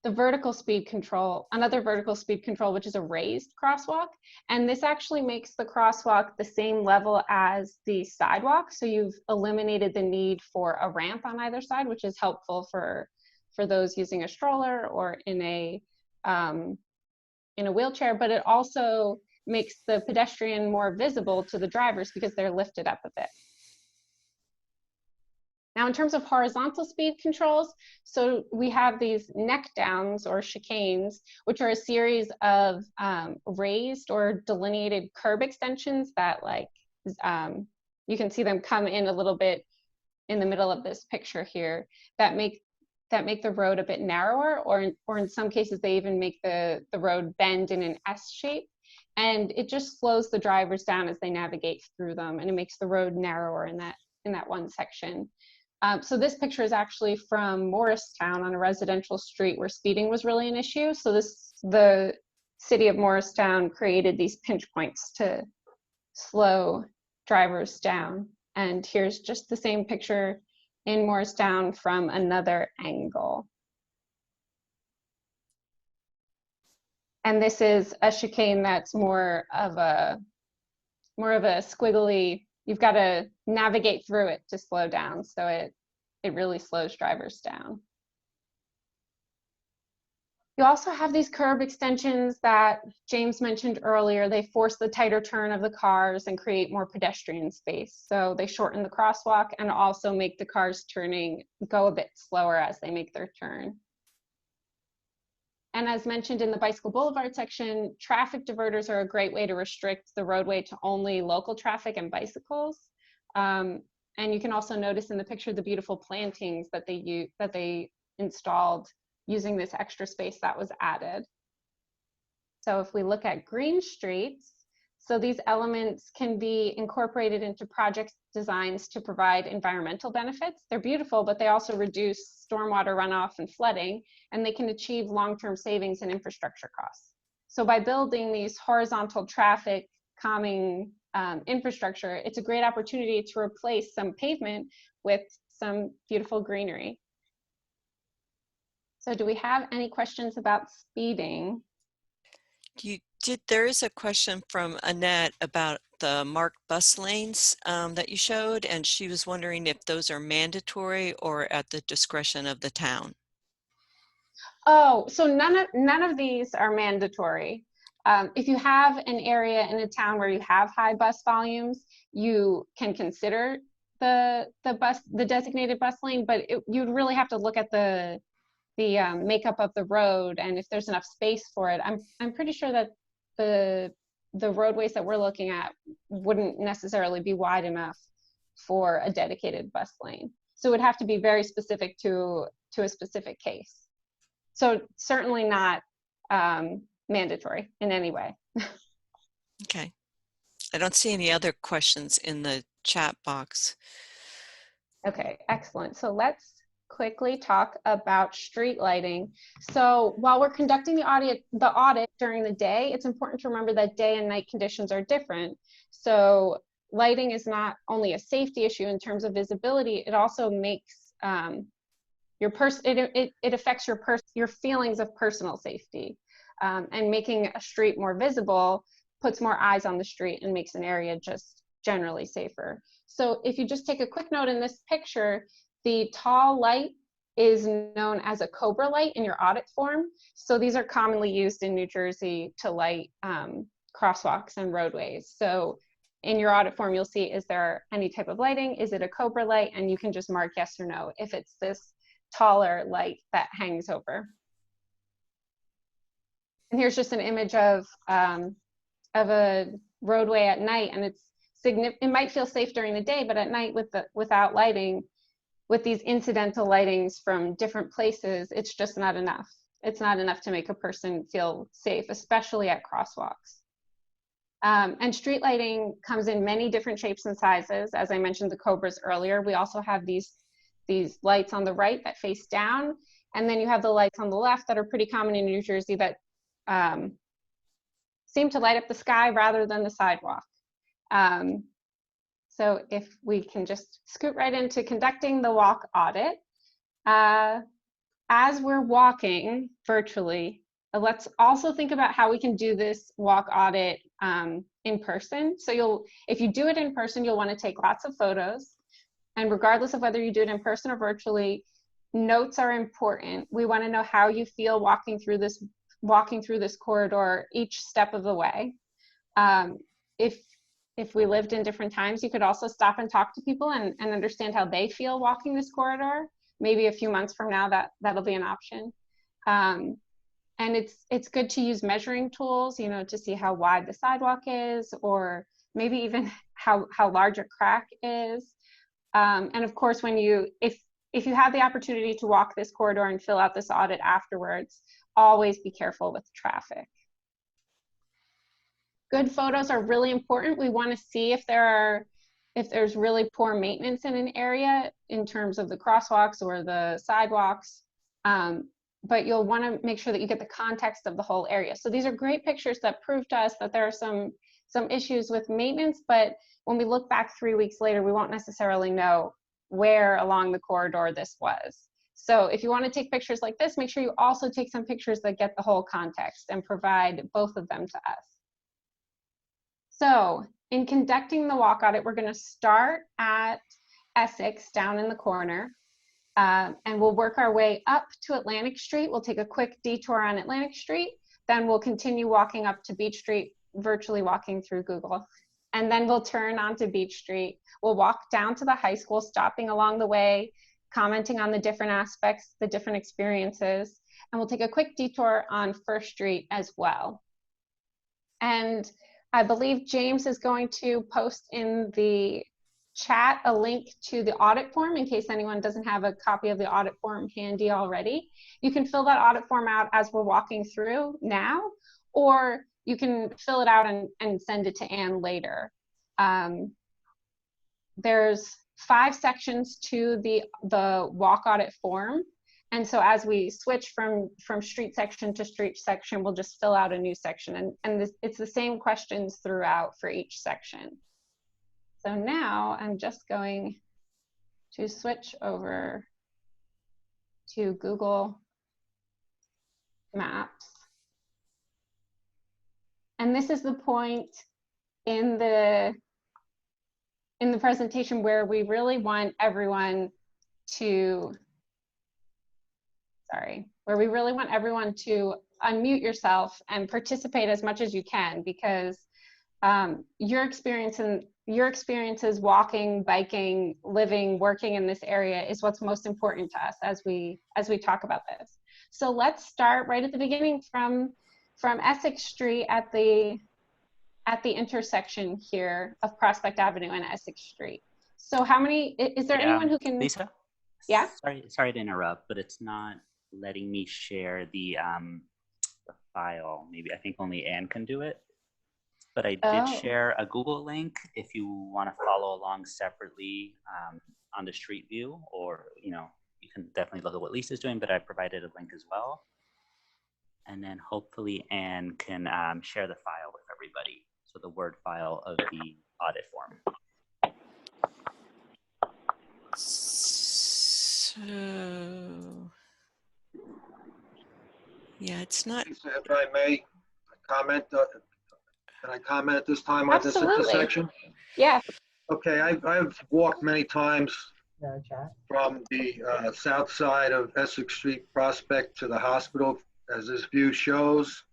the vertical speed control, another vertical speed control, which is a raised crosswalk. And this actually makes the crosswalk the same level as the sidewalk. So you've eliminated the need for a ramp on either side, which is helpful for those using a stroller or in a wheelchair, but it also makes the pedestrian more visible to the drivers because they're lifted up a bit. Now, in terms of horizontal speed controls, so we have these neck downs or chicanes, which are a series of raised or delineated curb extensions that you can see them come in a little bit in the middle of this picture here that make the road a bit narrower, or in some cases, they even make the road bend in an S shape. And it just slows the drivers down as they navigate through them, and it makes the road narrower in that one section. So this picture is actually from Morristown on a residential street where speeding was really an issue. So the city of Morristown created these pinch points to slow drivers down. And here's just the same picture in Morristown from another angle. And this is a chicane that's more of a squiggly. You've got to navigate through it to slow down, so it really slows drivers down. You also have these curb extensions that James mentioned earlier. They force the tighter turn of the cars and create more pedestrian space. So they shorten the crosswalk and also make the cars turning go a bit slower as they make their turn. And as mentioned in the bicycle boulevard section, traffic diverters are a great way to restrict the roadway to only local traffic and bicycles. And you can also notice in the picture the beautiful plantings that they installed using this extra space that was added. So if we look at green streets, so these elements can be incorporated into project designs to provide environmental benefits. They're beautiful, but they also reduce stormwater runoff and flooding, and they can achieve long-term savings in infrastructure costs. So by building these horizontal traffic calming infrastructure, it's a great opportunity to replace some pavement with some beautiful greenery. So do we have any questions about speeding? There is a question from Annette about the marked bus lanes that you showed, and she was wondering if those are mandatory or at the discretion of the town. Oh, so none of these are mandatory. If you have an area in a town where you have high bus volumes, you can consider the designated bus lane, but you'd really have to look at the makeup of the road and if there's enough space for it. I'm pretty sure that the roadways that we're looking at wouldn't necessarily be wide enough for a dedicated bus lane. So it would have to be very specific to a specific case. So certainly not mandatory in any way. Okay. I don't see any other questions in the chat box. Okay, excellent. So let's quickly talk about street lighting. So while we're conducting the audit during the day, it's important to remember that day and night conditions are different. So lighting is not only a safety issue in terms of visibility, it also makes it affects your feelings of personal safety. And making a street more visible puts more eyes on the street and makes an area just generally safer. So if you just take a quick note in this picture, the tall light is known as a Cobra light in your audit form. So these are commonly used in New Jersey to light crosswalks and roadways. So in your audit form, you'll see, is there any type of lighting? Is it a Cobra light? And you can just mark yes or no if it's this taller light that hangs over. And here's just an image of a roadway at night, and it might feel safe during the day, but at night without lighting, with these incidental lightings from different places, it's just not enough. It's not enough to make a person feel safe, especially at crosswalks. And street lighting comes in many different shapes and sizes. As I mentioned the Cobras earlier, we also have these lights on the right that face down, and then you have the lights on the left that are pretty common in New Jersey that seem to light up the sky rather than the sidewalk. So if we can just scoot right into conducting the walk audit. As we're walking virtually, let's also think about how we can do this walk audit in person. So if you do it in person, you'll want to take lots of photos. And regardless of whether you do it in person or virtually, notes are important. We want to know how you feel walking through this corridor each step of the way. If we lived in different times, you could also stop and talk to people and understand how they feel walking this corridor. Maybe a few months from now, that'll be an option. And it's good to use measuring tools, to see how wide the sidewalk is, or maybe even how large a crack is. And of course, if you have the opportunity to walk this corridor and fill out this audit afterwards, always be careful with traffic. Good photos are really important. We want to see if there's really poor maintenance in an area in terms of the crosswalks or the sidewalks. But you'll want to make sure that you get the context of the whole area. So these are great pictures that prove to us that there are some issues with maintenance, but when we look back 3 weeks later, we won't necessarily know where along the corridor this was. So if you want to take pictures like this, make sure you also take some pictures that get the whole context and provide both of them to us. So in conducting the walk audit, we're going to start at Essex down in the corner, and we'll work our way up to Atlantic Street. We'll take a quick detour on Atlantic Street, then we'll continue walking up to Beech Street, virtually walking through Google. And then we'll turn onto Beech Street. We'll walk down to the high school, stopping along the way, commenting on the different aspects, the different experiences, and we'll take a quick detour on First Street as well. And I believe James is going to post in the chat a link to the audit form in case anyone doesn't have a copy of the audit form handy already. You can fill that audit form out as we're walking through now, or you can fill it out and send it to Anne later. There's 5 sections to the walk audit form. And so as we switch from street section to street section, we'll just fill out a new section. And it's the same questions throughout for each section. So now I'm just going to switch over to Google Maps. And this is the point in the presentation where we really want everyone to, unmute yourself and participate as much as you can, because your experiences walking, biking, living, working in this area is what's most important to us as we talk about this. So let's start right at the beginning from Essex Street at the intersection here of Prospect Avenue and Essex Street. So is there anyone who can? Lisa? Yeah? Sorry to interrupt, but it's not letting me share the file. Maybe I think only Anne can do it. But I did share a Google link if you want to follow along separately on the street view, or you can definitely look at what Lisa's doing, but I provided a link as well. And then hopefully Anne can share the file with everybody. So the Word file of the audit form. So, yeah, it's not. If I may comment, Can I comment at this time on this Absolutely. intersection? Yeah. Okay, I've walked many times from the south side of Essex Street Prospect to the hospital, as this view shows.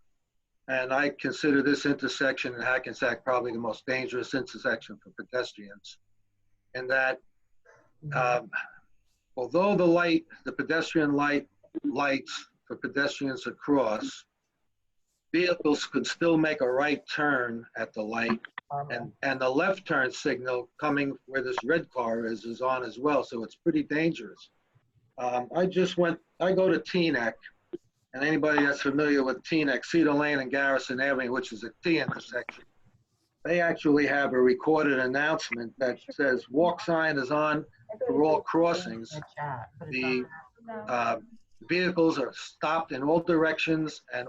And I consider this intersection in Hackensack probably the most dangerous intersection for pedestrians. In that, although the pedestrian lights for pedestrians to cross, vehicles could still make a right turn at the light, and the left turn signal coming where this red car is on as well, so it's pretty dangerous. I go to Teaneck, and anybody that's familiar with Teaneck, Cedar Lane and Garrison Avenue, which is a T intersection, they actually have a recorded announcement that says walk sign is on for all crossings. The vehicles are stopped in all directions, and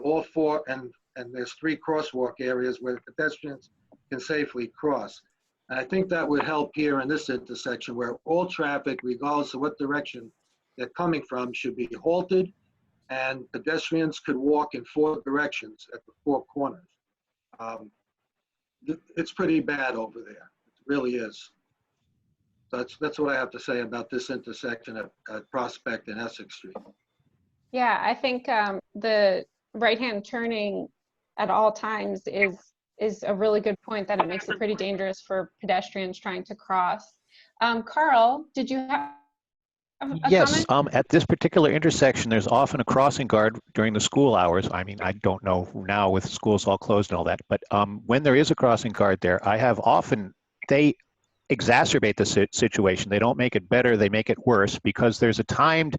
and there's 3 crosswalk areas where pedestrians can safely cross. And I think that would help here in this intersection, where all traffic, regardless of what direction they're coming from, should be halted, and pedestrians could walk in 4 directions at the 4 corners. It's pretty bad over there. It really is. So that's what I have to say about this intersection at Prospect and Essex Street. Yeah, I think the right-hand turning at all times is a really good point, that it makes it pretty dangerous for pedestrians trying to cross. Carl, did you have a Yes, comment? at this particular intersection, there's often a crossing guard during the school hours. I mean, I don't know now with schools all closed and all that, but when there is a crossing guard there, they exacerbate the situation. They don't make it better, they make it worse, because there's a timed,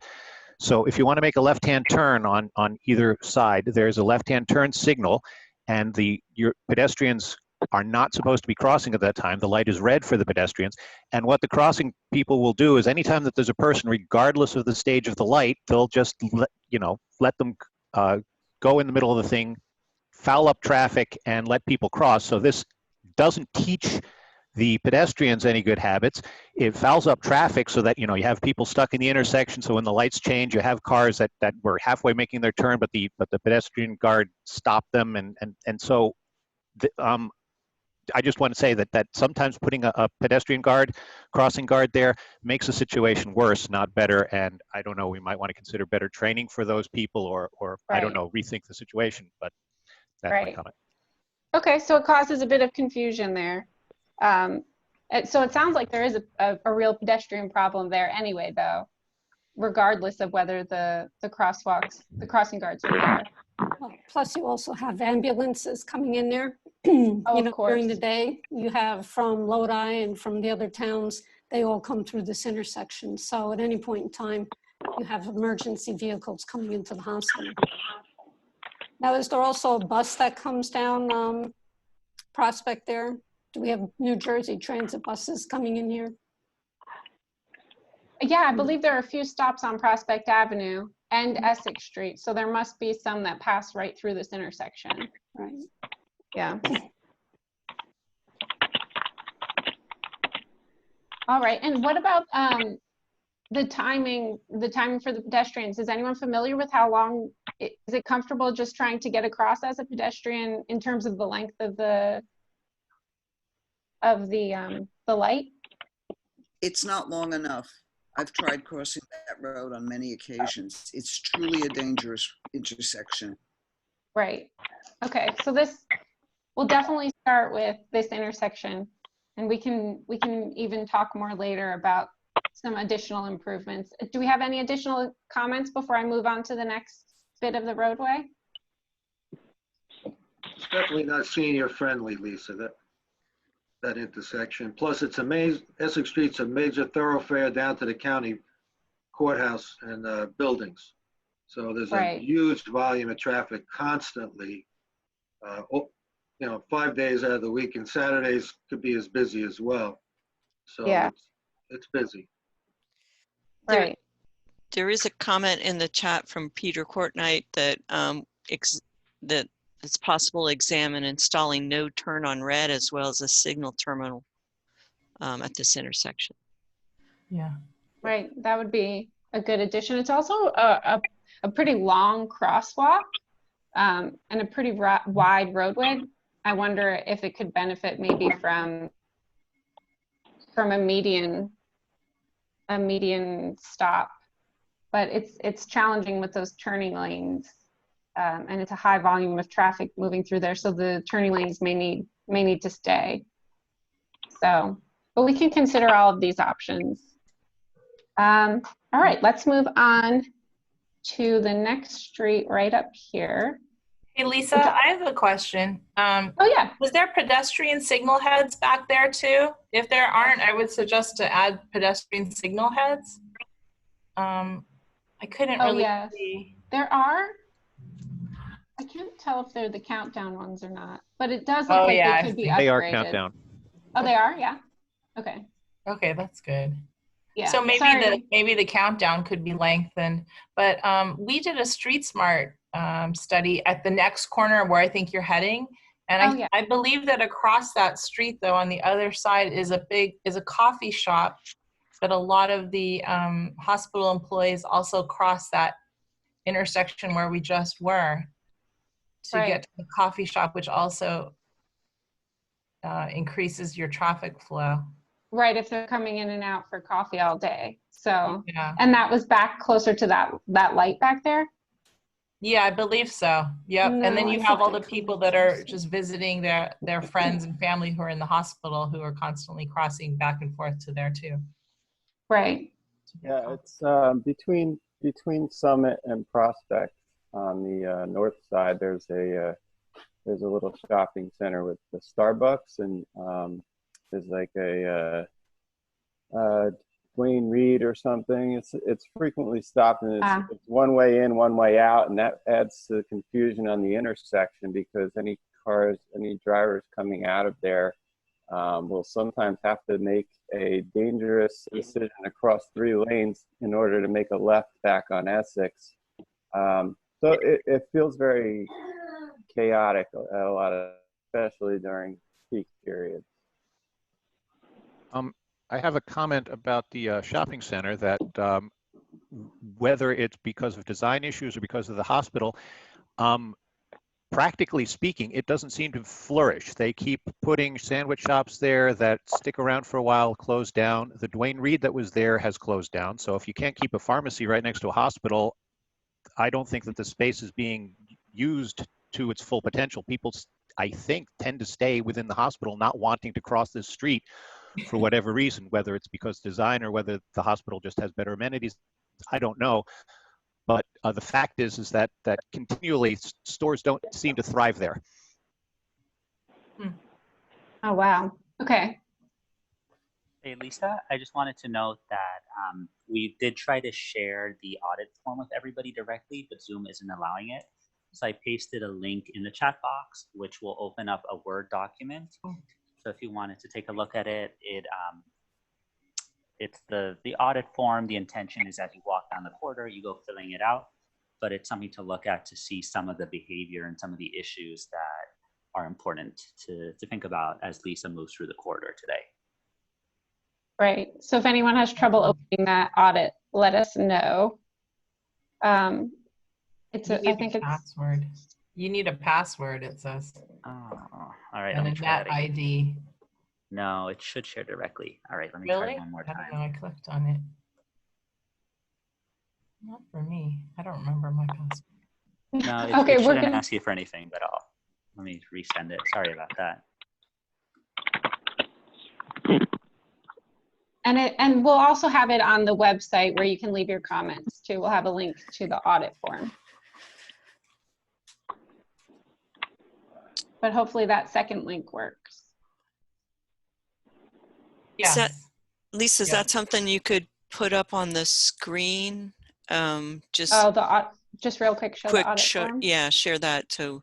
so if you want to make a left-hand turn on either side, there's a left-hand turn signal, and your pedestrians are not supposed to be crossing at that time. The light is red for the pedestrians. And what the crossing people will do is anytime that there's a person, regardless of the stage of the light, they'll just let them go in the middle of the thing, foul up traffic, and let people cross. So this doesn't teach the pedestrians any good habits. It fouls up traffic so that you have people stuck in the intersection. So when the lights change, you have cars that were halfway making their turn, but the pedestrian guard stopped them, and so I just want to say that sometimes putting a pedestrian guard, crossing guard there makes the situation worse, not better. And I don't know, we might want to consider better training for those people, or I don't know, rethink the situation, but that's my comment. Okay, so it causes a bit of confusion there. So it sounds like there is a real pedestrian problem there anyway, though, regardless of whether the crossing guards are there. Well, plus you also have ambulances coming in there. Of course. During the day, you have from Lodi and from the other towns, they all come through this intersection. So at any point in time, you have emergency vehicles coming into the hospital. Now, is there also a bus that comes down Prospect there? Do we have New Jersey transit buses coming in here? Yeah, I believe there are a few stops on Prospect Avenue and Essex Street. So there must be some that pass right through this intersection. Right. Yeah. All right. And what about the timing for the pedestrians? Is anyone familiar with how long? Is it comfortable just trying to get across as a pedestrian in terms of the length of the light? It's not long enough. I've tried crossing that road on many occasions. It's truly a dangerous intersection. Right. Okay. So we'll definitely start with this intersection, and we can even talk more later about some additional improvements. Do we have any additional comments before I move on to the next bit of the roadway? It's definitely not senior friendly, Lisa, that intersection. Plus, Essex Street's a major thoroughfare down to the county courthouse and buildings. So there's a huge volume of traffic constantly, 5 days out of the week, and Saturdays could be as busy as well. So yeah, it's busy. Right. There is a comment in the chat from Peter Courtnight that that it's possible to examine installing no turn on red as well as a signal terminal at this intersection. Yeah. Right. That would be a good addition. It's also a pretty long crosswalk and a pretty wide roadway. I wonder if it could benefit maybe from a median stop, but it's challenging with those turning lanes, and it's a high volume of traffic moving through there, so the turning lanes may need to stay. So, but we can consider all of these options. All right, let's move on to the next street right up here. Hey, Lisa, I have a question. Oh yeah. Was there pedestrian signal heads back there too? If there aren't, I would suggest to add pedestrian signal heads. I couldn't really see. There are. I can't tell if they're the countdown ones or not, but it does look like they could be upgraded. They are countdown. Oh, they are? Yeah. Okay. Okay, that's good. Yeah. So maybe the countdown could be lengthened. But we did a Street Smart study at the next corner where I think you're heading. And I believe that across that street, though, on the other side is a coffee shop that a lot of the hospital employees also cross that intersection where we just were to get to the coffee shop, which also increases your traffic flow. Right, if they're coming in and out for coffee all day. So, and that was back closer to that light back there? Yeah, I believe so. Yep. No, and then you have all the people that are just visiting their friends and family who are in the hospital who are constantly crossing back and forth to there too. Right. Yeah, it's between Summit and Prospect on the north side. There's a little shopping center with the Starbucks, and there's like a Dwayne Reed or something. It's frequently stopped, and it's one way in, one way out, and that adds to the confusion on the intersection because any drivers coming out of there will sometimes have to make a dangerous decision across 3 lanes in order to make a left back on Essex. So it feels very chaotic at a lot of, especially during peak periods. I have a comment about the shopping center that whether it's because of design issues or because of the hospital, practically speaking, it doesn't seem to flourish. They keep putting sandwich shops there that stick around for a while, close down. The Dwayne Reed that was there has closed down. So if you can't keep a pharmacy right next to a hospital, I don't think that the space is being used to its full potential. People, I think, tend to stay within the hospital, not wanting to cross this street for whatever reason, whether it's because design or whether the hospital just has better amenities. I don't know. But the fact is that continually stores don't seem to thrive there. Oh, wow. Okay. Hey, Lisa, I just wanted to note that we did try to share the audit form with everybody directly, but Zoom isn't allowing it. So I pasted a link in the chat box, which will open up a Word document. So if you wanted to take a look at it, it's the audit form. The intention is as you walk down the corridor, you go filling it out, but it's something to look at to see some of the behavior and some of the issues that are important to think about as Lisa moves through the corridor today. Right. So if anyone has trouble opening that audit, let us know. I think it's password. You need a password, it says. Oh, all right. And a net ID. No, it should share directly. All right, let me Really? try one more time. I don't know, I clicked on it. Not for me. I don't remember my password. No, it shouldn't ask you for anything, but let me resend it. Sorry about that. And we'll also have it on the website where you can leave your comments too. We'll have a link to the audit form. But hopefully that second link works. Yeah. Lisa, is that something you could put up on the screen? Just real quick, show the audit form? Yeah, share that so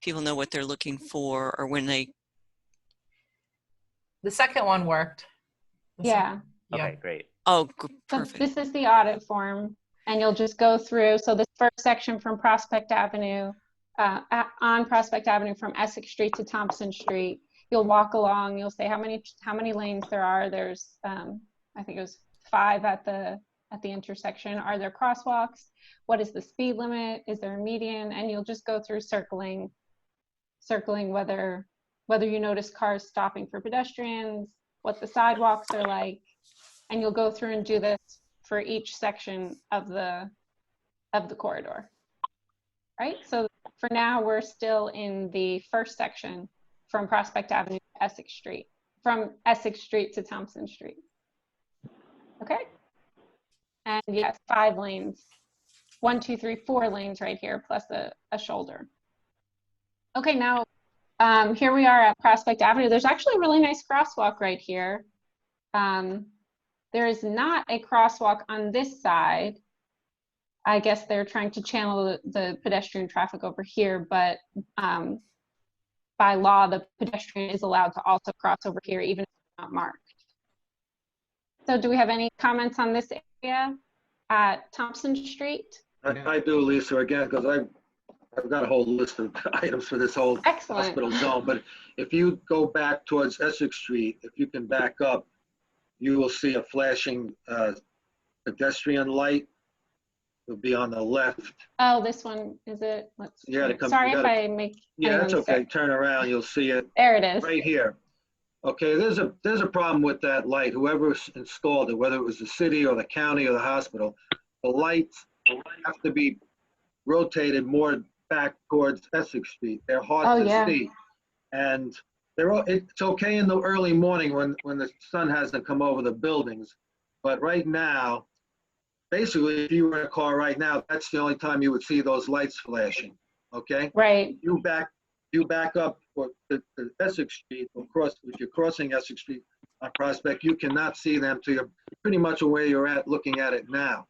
people know what they're looking for or when they. The second one worked. Yeah. Okay, great. Oh, perfect. So this is the audit form, and you'll just go through. So this first section from Prospect Avenue, on Prospect Avenue from Essex Street to Thompson Street. You'll walk along. You'll say how many lanes there are. There's I think it was 5 at the intersection. Are there crosswalks? What is the speed limit? Is there a median? And you'll just go through circling whether whether you notice cars stopping for pedestrians, what the sidewalks are like, and you'll go through and do this for each section of the corridor, right? So for now, we're still in the first section from Prospect Avenue to Essex Street, from Essex Street to Thompson Street. Okay. And yes, 5 lanes, 1, 2, 3, 4 lanes right here, plus a shoulder. Okay, now here we are at Prospect Avenue. There's actually a really nice crosswalk right here. There is not a crosswalk on this side. I guess they're trying to channel the pedestrian traffic over here, but by law, the pedestrian is allowed to also cross over here, even if it's not marked. So do we have any comments on this area at Thompson Street? I do, Lisa, again, because I've got a whole list of items for this whole hospital zone. But if you go back towards Essex Street, if you can back up, you will see a flashing pedestrian light. It'll be on the left. Oh, this one, is it? Let's see. Sorry if I make. Yeah, that's okay. Turn around, you'll see it. There it is. Right here. Okay, there's a problem with that light. Whoever installed it, whether it was the city or the county or the hospital, the lights have to be rotated more back towards Essex Street. They're hard to see. And it's okay in the early morning when the sun hasn't come over the buildings. But right now, basically, if you were in a car right now, that's the only time you would see those lights flashing, okay? Right. You back up to Essex Street, if you're crossing Essex Street on Prospect, you cannot see them till you're pretty much where you're at looking at it now.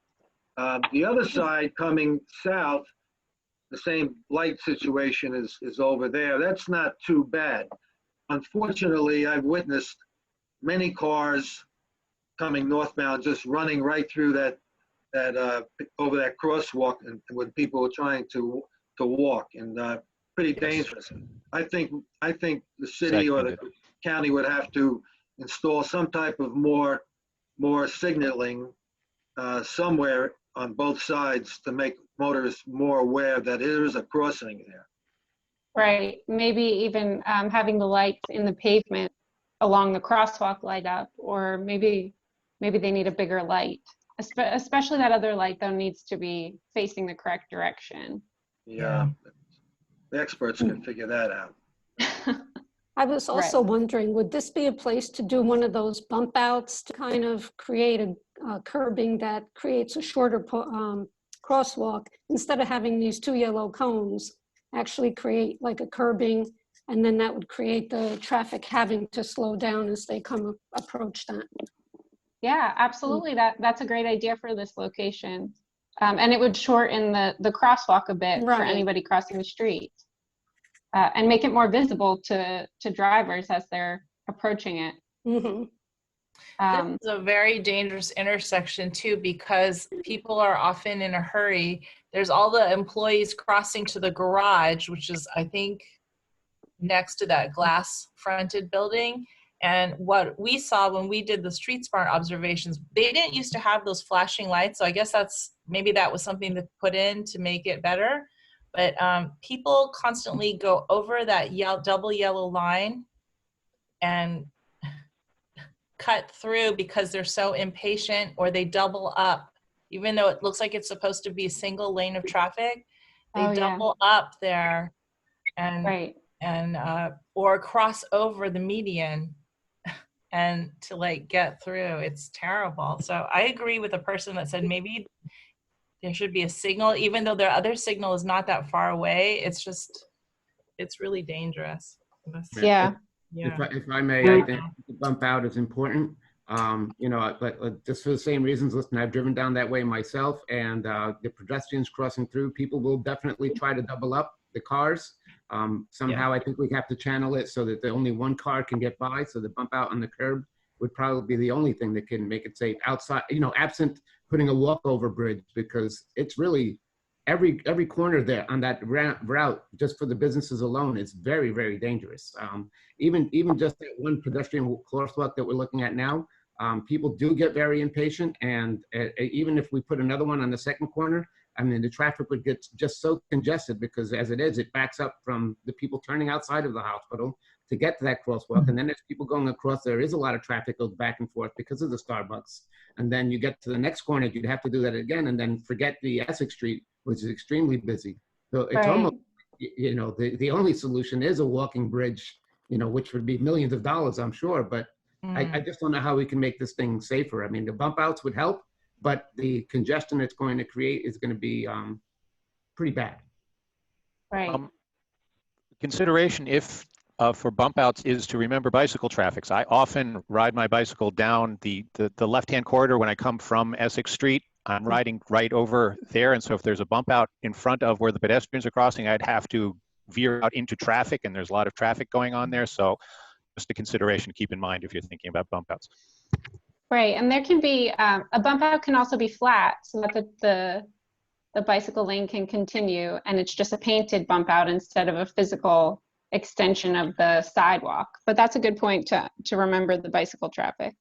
The other side coming south, the same light situation is over there. That's not too bad. Unfortunately, I've witnessed many cars coming northbound just running right through that over that crosswalk, and when people are trying to walk, and pretty dangerous. I think the city or the county would have to install some type of more signaling somewhere on both sides to make motorists more aware that there is a crossing there. Right. Maybe even having the lights in the pavement along the crosswalk light up, or maybe they need a bigger light. Especially that other light, though, needs to be facing the correct direction. Yeah, the experts can figure that out. I was also wondering, would this be a place to do one of those bump outs to kind of create a curbing that creates a shorter crosswalk, instead of having these 2 yellow cones, actually create like a curbing, and then that would create the traffic having to slow down as they approach that. Yeah, absolutely. That's a great idea for this location. And it would shorten the crosswalk a bit for anybody crossing the street, and make it more visible to drivers as they're approaching it. Mm-hmm. This is a very dangerous intersection too, because people are often in a hurry. There's all the employees crossing to the garage, which is, I think, next to that glass fronted building. And what we saw when we did the street smart observations, they didn't used to have those flashing lights. So I guess maybe that was something to put in to make it better. But people constantly go over that double yellow line and cut through because they're so impatient, or they double up. Even though it looks like it's supposed to be a single lane of traffic, they double up there and or cross over the median and to like get through. It's terrible. So I agree with the person that said maybe there should be a signal, even though their other signal is not that far away. It's really dangerous. Yeah. If I may, I think the bump out is important. But just for the same reasons, listen, I've driven down that way myself, and the pedestrians crossing through, people will definitely try to double up the cars. Somehow I think we have to channel it so that only one car can get by, so the bump out on the curb would probably be the only thing that can make it safe outside, absent putting a walkover bridge, because it's really every corner there on that route, just for the businesses alone, is very, very dangerous. Even just that one pedestrian crosswalk that we're looking at now, people do get very impatient, and even if we put another one on the second corner, I mean, the traffic would get just so congested, because as it is, it backs up from the people turning outside of the hospital to get to that crosswalk. And then as people going across, there is a lot of traffic goes back and forth because of the Starbucks. And then you get to the next corner, you'd have to do that again, and then forget the Essex Street, which is extremely busy. So it's almost, you know, the only solution is a walking bridge, you know, which would be millions of dollars, I'm sure. But I just don't know how we can make this thing safer. I mean, the bump outs would help, but the congestion it's going to create is going to be pretty bad. Right. Consideration if for bump outs is to remember bicycle traffic. I often ride my bicycle down the left-hand corridor when I come from Essex Street. I'm riding right over there. And so if there's a bump out in front of where the pedestrians are crossing, I'd have to veer out into traffic, and there's a lot of traffic going on there. So just a consideration to keep in mind if you're thinking about bump outs. Right, and there can be, a bump out can also be flat so that the bicycle lane can continue, and it's just a painted bump out instead of a physical extension of the sidewalk. But that's a good point to remember the bicycle traffic.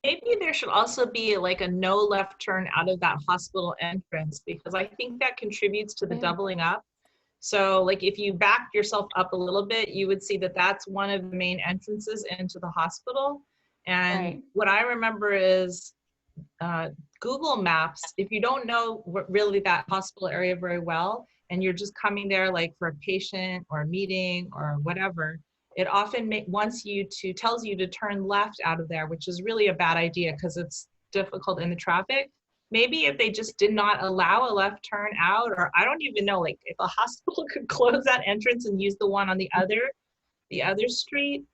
Maybe there should also be like a no left turn out of that hospital entrance, because I think that contributes to the doubling up. So like if you backed yourself up a little bit, you would see that that's one of the main entrances into the hospital. And what I remember is Google Maps, if you don't know really that hospital area very well, and you're just coming there like for a patient or a meeting or whatever, it often tells you to turn left out of there, which is really a bad idea because it's difficult in the traffic. Maybe if they just did not allow a left turn out, or I don't even know, like if a hospital could close that entrance and use the one on the other street,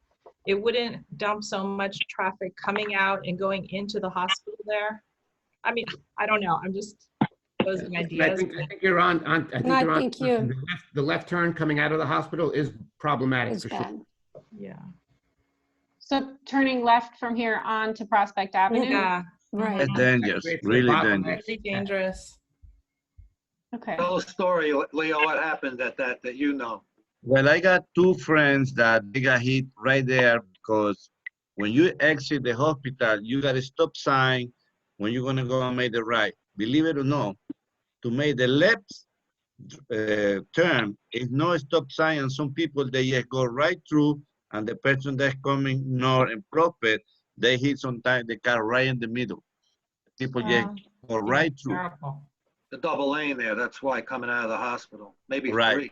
it wouldn't dump so much traffic coming out and going into the hospital there. I mean, I don't know. I'm just posing ideas. I think you're on. The left turn coming out of the hospital is problematic for sure. Yeah. So turning left from here on to Prospect Avenue? Yeah. Right. It's dangerous, really dangerous. Really dangerous. Okay. Tell a story, Leo, what happened that you know. Well, I got two friends that they got hit right there because when you exit the hospital, you got a stop sign when you're going to go and make the right. Believe it or not, to make the left turn is no stop sign, and some people, they just go right through, and the person that's coming north and Prospect, they hit sometimes the car right in the middle. People just go right through. The double lane there, that's why, coming out of the hospital. Maybe right. 3.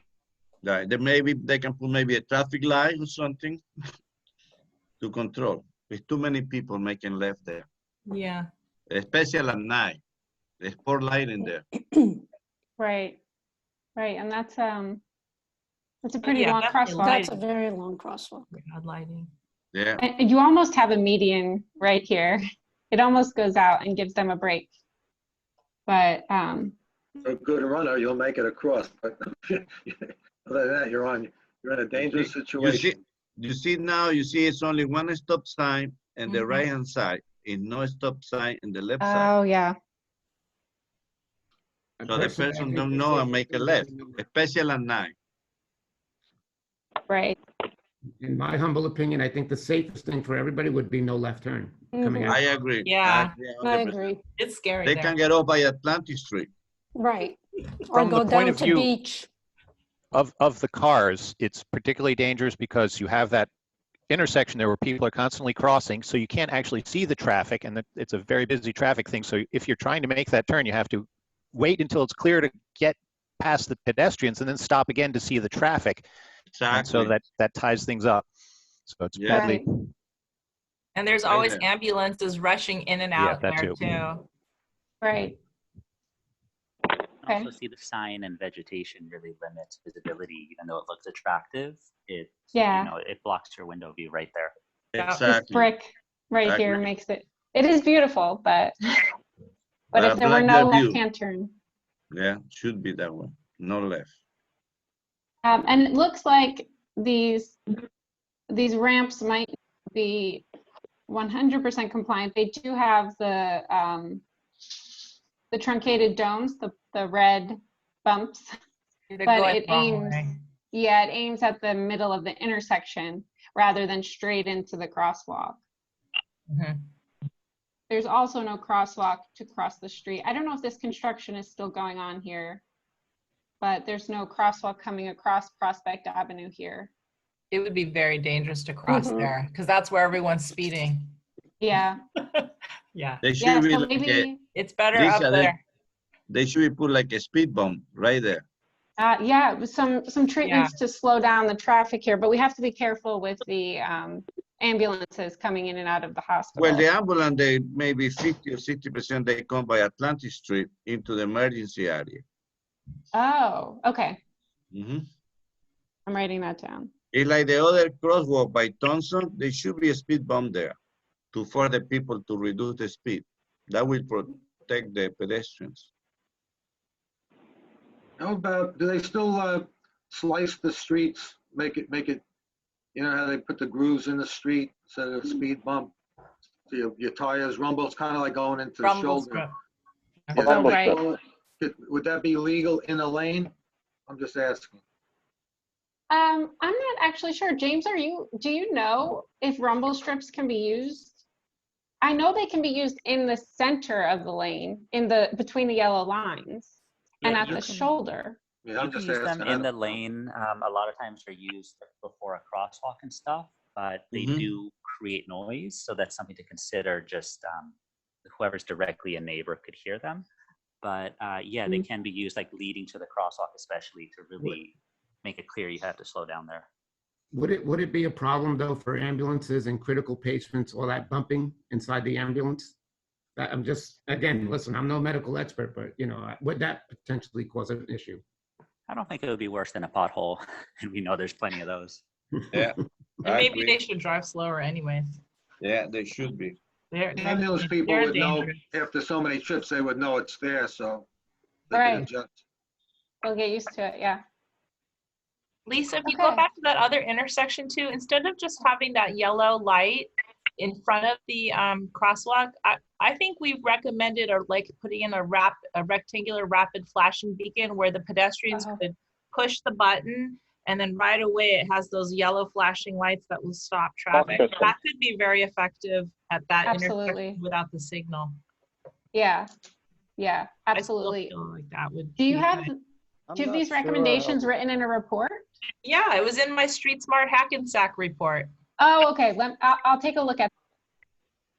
Right. Then maybe they can put maybe a traffic light or something to control. There's too many people making left there. Yeah. Especially at night. There's poor light in there. Right. Right. And that's a pretty long crosswalk. That's a very long crosswalk. Bad lighting. Yeah. And you almost have a median right here. It almost goes out and gives them a break. But a good runner, you'll make it across. But other than that, you're in a dangerous situation. You see now, it's only one stop sign and the right hand side. Is no stop sign in the left side. Oh yeah. So the person don't know and make a left, especially at night. Right. In my humble opinion, I think the safest thing for everybody would be no left turn coming out. I agree. Yeah, I agree. It's scary. They can get off by Atlantic Street. Right. From or go the point down of to view Beech. Of the cars, it's particularly dangerous because you have that intersection there where people are constantly crossing, so you can't actually see the traffic, and it's a very busy traffic thing. So if you're trying to make that turn, you have to wait until it's clear to get past the pedestrians and then stop again to see the traffic. Exactly. And so that ties things up. So it's badly. And there's always ambulances rushing in and out there too. Right. I also see the sign and vegetation really limits visibility, even though it looks attractive. It it blocks your window view right there. Exactly. This brick right here makes it. It is beautiful, but if there were no left-hand turn. Yeah, should be that one. No left. And it looks like these ramps might be 100% compliant. They do have the truncated domes, the red bumps, but it aims at the middle of the intersection rather than straight into the crosswalk. There's also no crosswalk to cross the street. I don't know if this construction is still going on here, but there's no crosswalk coming across Prospect Avenue here. It would be very dangerous to cross there because that's where everyone's speeding. Yeah. Yeah. They should Yeah, be so like maybe, It's better Lisa, up there. they should be put like a speed bump right there. yeah, with some treatments to slow down the traffic here, but we have to be careful with the ambulances coming in and out of the hospital. Well, the ambulance, they maybe 50 or 60% they come by Atlantic Street into the emergency area. Oh, okay. Mm-hmm. I'm writing that down. It's like the other crosswalk by Thompson, there should be a speed bump there to further people to reduce the speed. That will protect the pedestrians. How about, do they still slice the streets, make it, you know how they put the grooves in the street instead of a speed bump? So your tires rumble, it's kind of like going into the shoulder. Yeah, Oh, right. Would that be legal in a lane? I'm just asking. I'm not actually sure. James, do you know if rumble strips can be used? I know they can be used in the center of the lane, between the yellow lines, and at the shoulder. Yeah, I'm you just can use them asking. in the lane. A lot of times they're used before a crosswalk and stuff, but they do create noise. So that's something to consider. Just whoever's directly a neighbor could hear them. But yeah, they can be used like leading to the crosswalk, especially to really make it clear you have to slow down there. Would it be a problem though for ambulances and critical patients, all that bumping inside the ambulance? I'm just, again, listen, I'm no medical expert, but you know, would that potentially cause an issue? I don't think it would be worse than a pothole, and we know there's plenty of those. Yeah. And maybe they should drive slower anyways. Yeah, they should be. Ambulance people would know, after so many trips, they would know it's there, so they can adjust. They'll get used to it, yeah. Lisa, if you go back to that other intersection too, instead of just having that yellow light in front of the crosswalk, I think we've recommended or like putting in a rectangular rapid flashing beacon where the pedestrians could push the button and then right away it has those yellow flashing lights that will stop traffic. That could be very effective at that intersection without the signal. Yeah, yeah, absolutely. I still feel like that would do you have these recommendations written in a report? Yeah, it was in my Street Smart Hackensack report. Oh, okay. I'll take a look at it,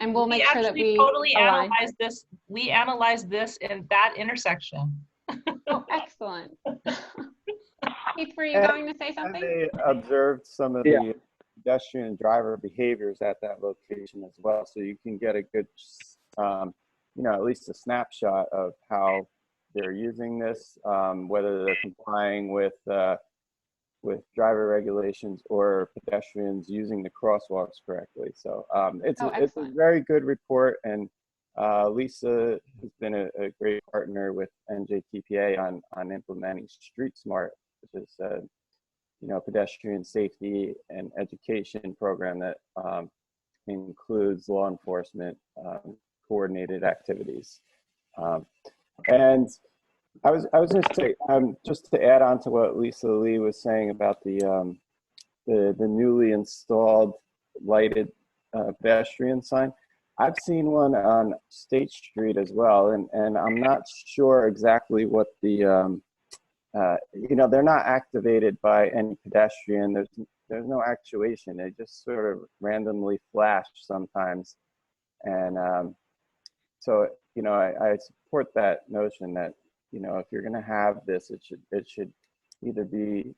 and we'll make sure that we totally align. analyzed this. We analyzed this in that intersection. Oh, excellent. Keith, were you going to say something? They observed some of the pedestrian and driver behaviors at that location as well, so you can get a good, you know, at least a snapshot of how they're using this, whether they're complying with driver regulations or pedestrians using the crosswalks correctly. So it's a very good report, and Lisa has been a great partner with NJTPA on implementing Street Smart, which is you know, pedestrian safety and education program that includes law enforcement coordinated activities. And I was going to say, just to add on to what Lisa Lee was saying about the newly installed lighted pedestrian sign. I've seen one on State Street as well, and I'm not sure exactly what the you know, they're not activated by any pedestrian. There's no actuation. They just sort of randomly flash sometimes, and so you know, I support that notion that, you know, if you're going to have this, it should either be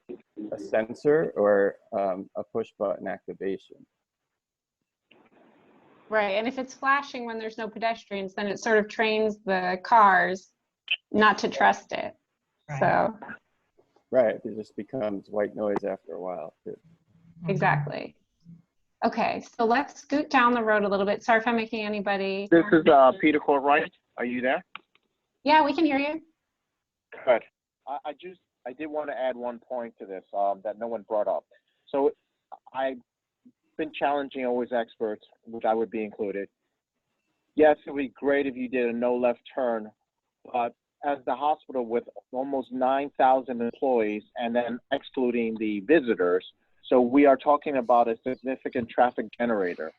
a sensor or a push button activation. Right, and if it's flashing when there's no pedestrians, then it sort of trains the cars not to trust it. Right. So. Right, it just becomes white noise after a while too. Exactly. Okay, so let's scoot down the road a little bit. Sorry if I'm making anybody. This is Peter Courtright. Are you there? Yeah, we can hear you. Good. I did want to add one point to this that no one brought up. So I've been challenging always experts, which I would be included. Yes, it would be great if you did a no left turn, but as the hospital with almost 9,000 employees and then excluding the visitors, so we are talking about a significant traffic generator.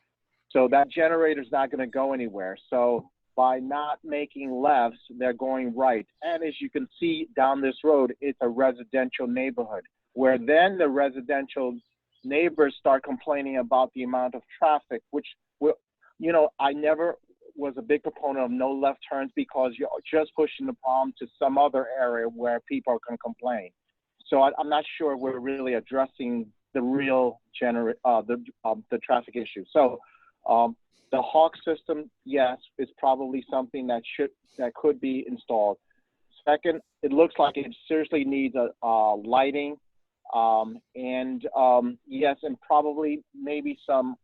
So that generator is not going to go anywhere. So by not making lefts, they're going right. And as you can see down this road, it's a residential neighborhood where then the residential neighbors start complaining about the amount of traffic, which will, you know, I never was a big proponent of no left turns because you're just pushing the problem to some other area where people are going to complain. So I'm not sure we're really addressing the real the traffic issue. So the Hawk system, yes, is probably something that could be installed. Second, it looks like it seriously needs lighting, yes, and probably maybe some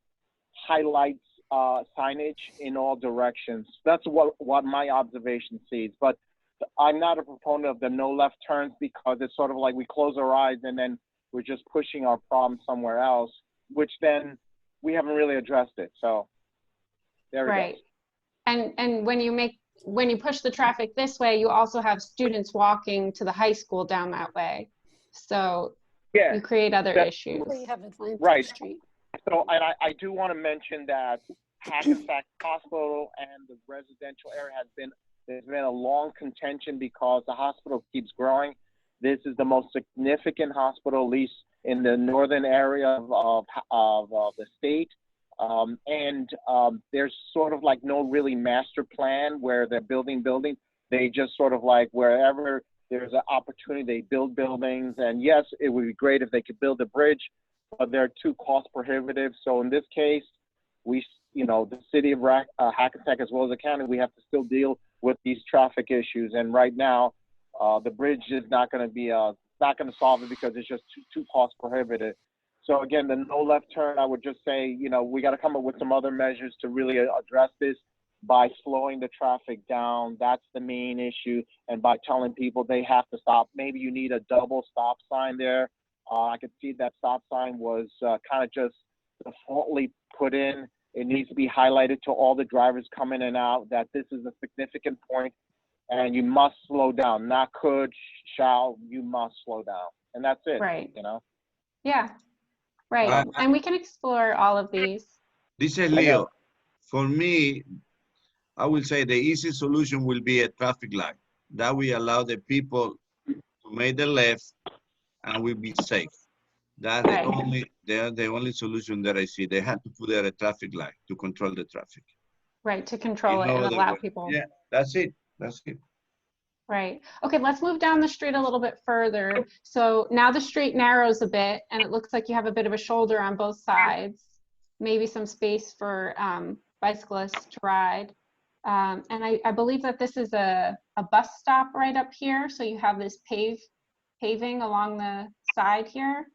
highlights signage in all directions. That's what my observation sees. But I'm not a proponent of the no left turns because it's sort of like we close our eyes and then we're just pushing our problem somewhere else, which then we haven't really addressed it. So there we right. go. And when you push the traffic this way, you also have students walking to the high school down that way. So yeah, you create other issues. You have Atlantic right. Street. So, and I do want to mention that Hackensack Hospital and the residential area there's been a long contention because the hospital keeps growing. This is the most significant hospital, at least in the northern area of the state. There's sort of like no really master plan where they're building buildings. They just sort of like wherever there's an opportunity, they build buildings. And yes, it would be great if they could build a bridge, but they're too cost prohibitive. So in this case, the city of Hackensack as well as the county, we have to still deal with these traffic issues. And right now, the bridge is not going to solve it because it's just too cost prohibitive. So again, the no left turn, I would just say, we got to come up with some other measures to really address this by slowing the traffic down. That's the main issue. And by telling people they have to stop. Maybe you need a double stop sign there. I could see that stop sign was kind of just defaultly put in. It needs to be highlighted to all the drivers coming in and out that this is a significant point and you must slow down. Not could, shall, you must slow down. And that's it, Right. Yeah. Right. And we can explore all of these. This is Leo. For me, I will say the easy solution will be a traffic light. That will allow the people to make the left and will be safe. That's the only solution that I see. They have to put there a traffic light to control the traffic. Right, to control it and allow people. Yeah, that's it. That's it. Right. Okay, let's move down the street a little bit further. So now the street narrows a bit and it looks like you have a bit of a shoulder on both sides, maybe some space for bicyclists to ride. And I believe that this is a bus stop right up here. So you have this paving along the side here.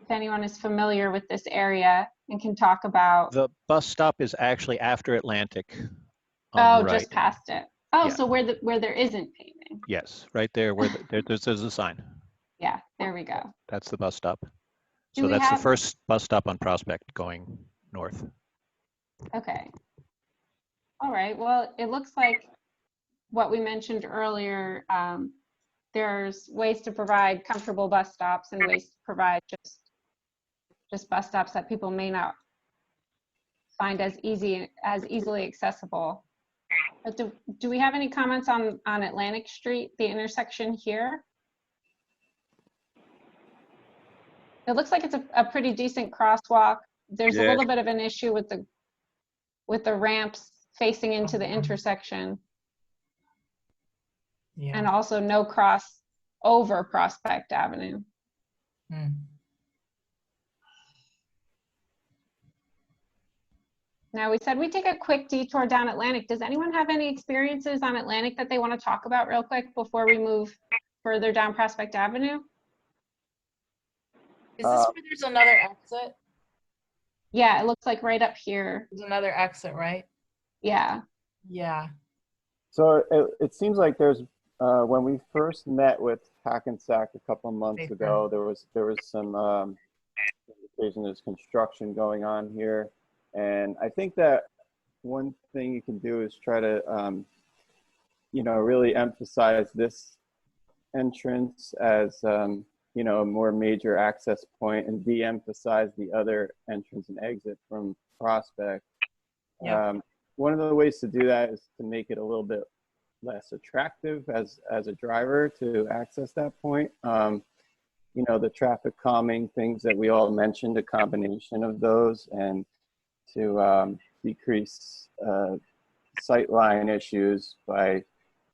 If anyone is familiar with this area and can talk about. The bus stop is actually after Atlantic. Oh, right. Just past it. Oh, yeah. So where there isn't paving. Yes, right there where there's a sign. Yeah, there we go. That's the bus stop. So that's the first bus stop on Prospect going north. Okay. All right. Well, it looks like what we mentioned earlier, there's ways to provide comfortable bus stops and ways to provide just bus stops that people may not find as easily accessible. But do we have any comments on Atlantic Street, the intersection here? It looks like it's a pretty decent crosswalk. There's a little bit of an issue with the ramps facing into the intersection. Yeah. And also no cross over Prospect Avenue. Now we said we'd take a quick detour down Atlantic. Does anyone have any experiences on Atlantic that they want to talk about real quick before we move further down Prospect Avenue? Is this where there's another exit? Yeah, it looks like right up here. There's another exit, right? Yeah. Yeah. So it seems like there's, when we first met with Hackensack a couple of months ago, there was some indication there's construction going on here. And I think that one thing you can do is try to, really emphasize this entrance as, a more major access point and de-emphasize the other entrance and exit from Prospect. Yep. One of the ways to do that is to make it a little bit less attractive as a driver to access that point. you know, the traffic calming things that we all mentioned, a combination of those, and to decrease sightline issues by,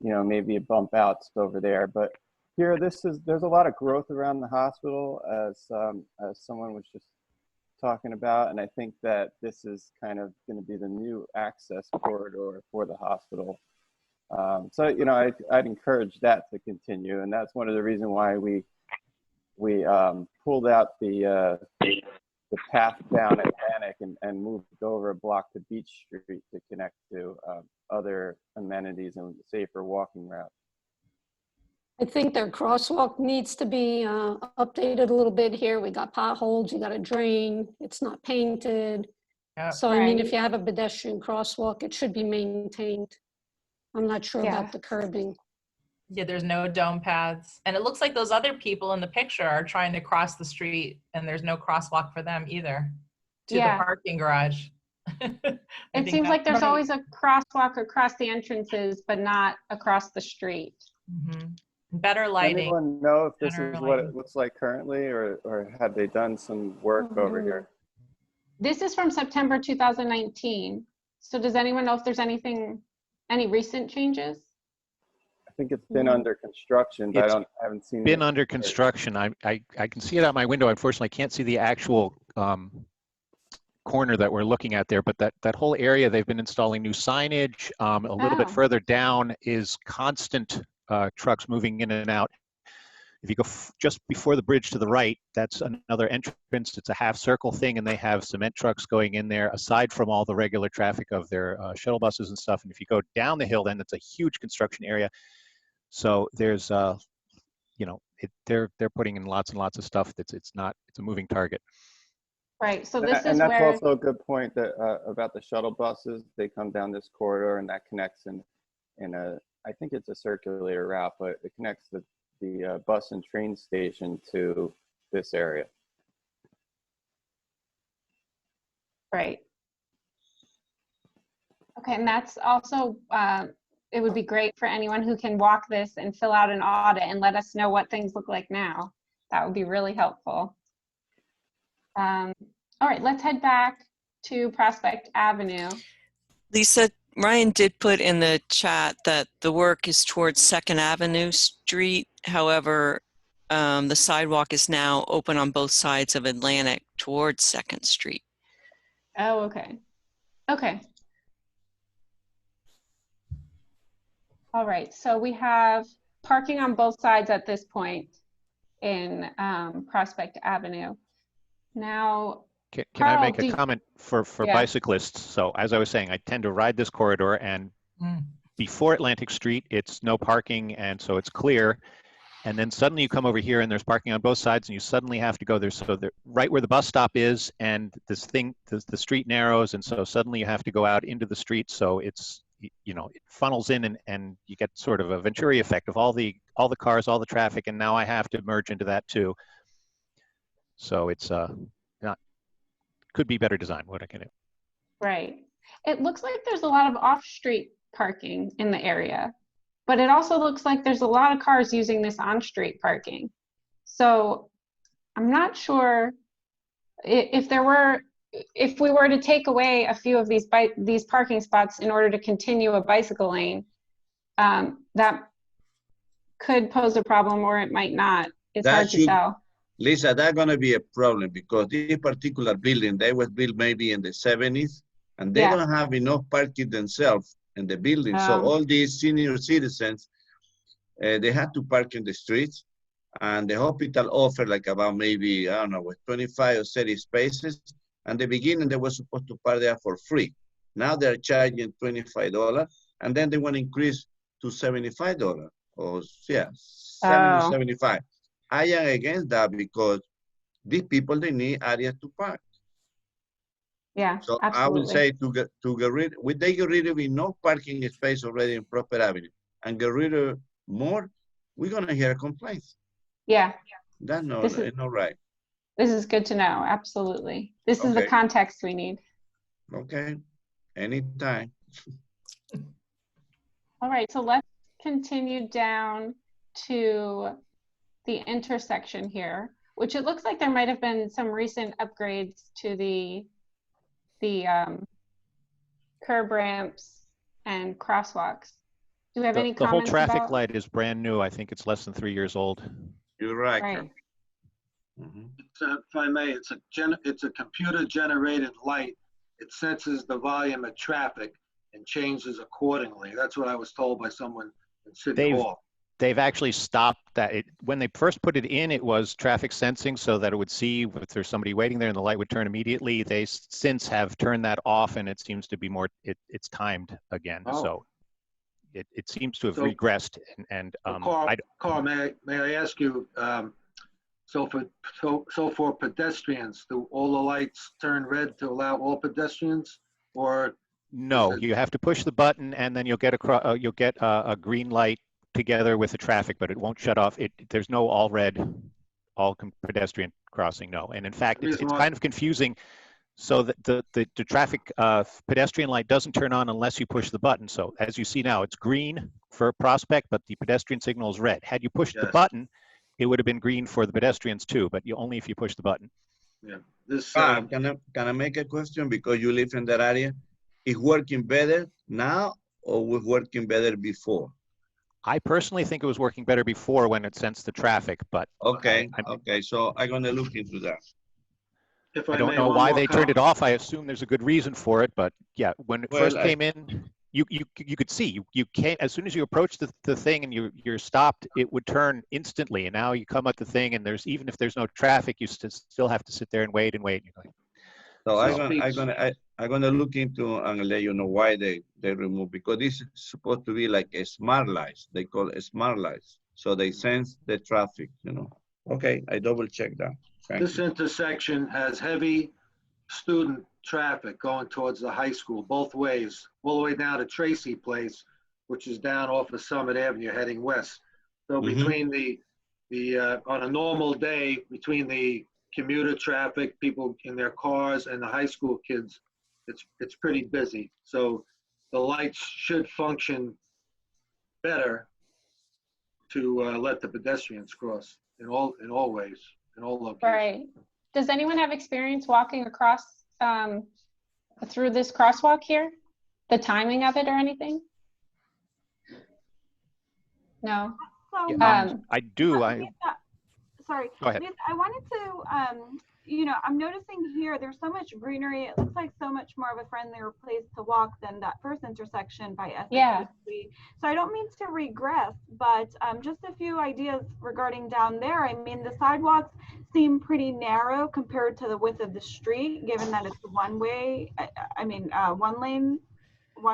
you know, maybe bump outs over there. But here, there's a lot of growth around the hospital, as someone was just talking about, and I think that this is kind of going to be the new access corridor for the hospital. So, you know, I'd encourage that to continue, and that's one of the reasons why we pulled out the path down Atlantic and moved over a block to Beech Street to connect to other amenities and safer walking routes. I think their crosswalk needs to be updated a little bit here. We got potholes, you got a drain, it's not painted. Yep. So, I mean, if you have a pedestrian crosswalk, it should be maintained. I'm not sure about the curbing. Yeah, there's no dome paths. And it looks like those other people in the picture are trying to cross the street and there's no crosswalk for them either to the parking garage. It seems like there's always a crosswalk across the entrances, but not across the street. Mm-hmm. Better lighting. Does anyone know if this is what it looks like currently, or have they done some work over here? This is from September 2019. So does anyone know if there's any recent changes? I think it's been under construction, but I haven't seen it. Been under construction. I can see it out my window. Unfortunately, I can't see the actual corner that we're looking at there, but that whole area, they've been installing new signage. A little bit further down is constant trucks moving in and out. If you go just before the bridge to the right, that's another entrance. It's a half circle thing, and they have cement trucks going in there, aside from all the regular traffic of their shuttle buses and stuff. And if you go down the hill, then it's a huge construction area. So there's, you know, they're putting in lots and lots of stuff. It's a moving target. Right. So this is and that's where also a good point that about the shuttle buses. They come down this corridor, and that connects in a, I think it's a circular route, but it connects the bus and train station to this area. Right. Okay, and that's also, it would be great for anyone who can walk this and fill out an audit and let us know what things look like now. That would be really helpful. All right, let's head back to Prospect Avenue. Lisa, Ryan did put in the chat that the work is towards 2nd Avenue Street. However, the sidewalk is now open on both sides of Atlantic towards 2nd Street. Oh, okay. Okay. All right, so we have parking on both sides at this point in Prospect Avenue. Now, Can I make a comment for bicyclists? So as I was saying, I tend to ride this corridor, and before Atlantic Street, it's no parking, and so it's clear. And then suddenly you come over here and there's parking on both sides, and you suddenly have to go there. So right where the bus stop is, and the street narrows, and so suddenly you have to go out into the street. So it's, you know, it funnels in, and you get sort of a Venturi effect of all the cars, all the traffic, and now I have to merge into that too. So it's could be better designed. What I can do. Right. It looks like there's a lot of off-street parking in the area, but it also looks like there's a lot of cars using this on-street parking. So I'm not sure if we were to take away a few of these parking spots in order to continue a bicycle lane, that could pose a problem, or it might not. It's hard to tell. Lisa, that's going to be a problem, because this particular building, they was built maybe in the 70s, and they don't have enough parking themselves in the building. So all these senior citizens, they had to park in the streets, and the hospital offered like about maybe, I don't know, 25 or 30 spaces. And the beginning, they were supposed to park there for free. Now they're charging $25, and then they want to increase to $75, or 70, 75. I am against that, because these people, they need areas to park. Yeah, so absolutely. I would say they get rid of enough parking space already in Prospect Avenue, and get rid of more, we're gonna hear complaints. Yeah. That's not right. This is good to know. Absolutely. This is the context we need. Okay. Anytime. All right. So let's continue down to the intersection here, which it looks like there might have been some recent upgrades to the curb ramps and crosswalks. Do we have any The whole comments traffic about? light is brand new. I think it's less than 3 years old. You're right. Right. If I may, it's a computer-generated light. It senses the volume of traffic and changes accordingly. That's what I was told by someone in City Hall. They've actually stopped that. When they first put it in, it was traffic sensing so that it would see if there's somebody waiting there and the light would turn immediately. They since have turned that off, and it seems to be more, it's timed again. Oh. So it seems to have regressed. Carl, may I ask you, so for pedestrians, do all the lights turn red to allow all pedestrians, or? No, you have to push the button, and then you'll get a green light together with the traffic, but it won't shut off. There's no all red, all pedestrian crossing. No, and in fact, it's kind of confusing. So that the traffic pedestrian light doesn't turn on unless you push the button. So as you see now, it's green for Prospect, but the pedestrian signal is red. Had you pushed the button, it would have been green for the pedestrians too, but only if you push the button. Yeah. Can I make a question, because you live in that area? Is working better now, or was working better before? I personally think it was working better before when it sensed the traffic, but okay, so I'm gonna look into that. I don't know why they turned it off. I assume there's a good reason for it, but yeah, when it first came in, you could see you came as soon as you approached the thing and you're stopped, it would turn instantly. And now you come at the thing, and even if there's no traffic, you still have to sit there and wait and wait. So I'm gonna look into and let you know why they remove, because this is supposed to be like a smart lights. They call it smart lights, so they sense the traffic. Okay, I double check that. This intersection has heavy student traffic going towards the high school both ways, all the way down to Tracy Place, which is down off of Summit Avenue heading west. So between on a normal day, between the commuter traffic, people in their cars, and the high school kids, it's pretty busy. So the lights should function better to let the pedestrians cross in all ways, in all locations. Right. Does anyone have experience walking across through this crosswalk here? The timing of it or anything? No. So, I do. Sorry. Go ahead. I wanted to, I'm noticing here there's so much greenery. It looks like so much more of a friendlier place to walk than that first intersection by Essex. Yeah. So I don't mean to regress, but just a few ideas regarding down there. I mean, the sidewalks seem pretty narrow compared to the width of the street, given that it's one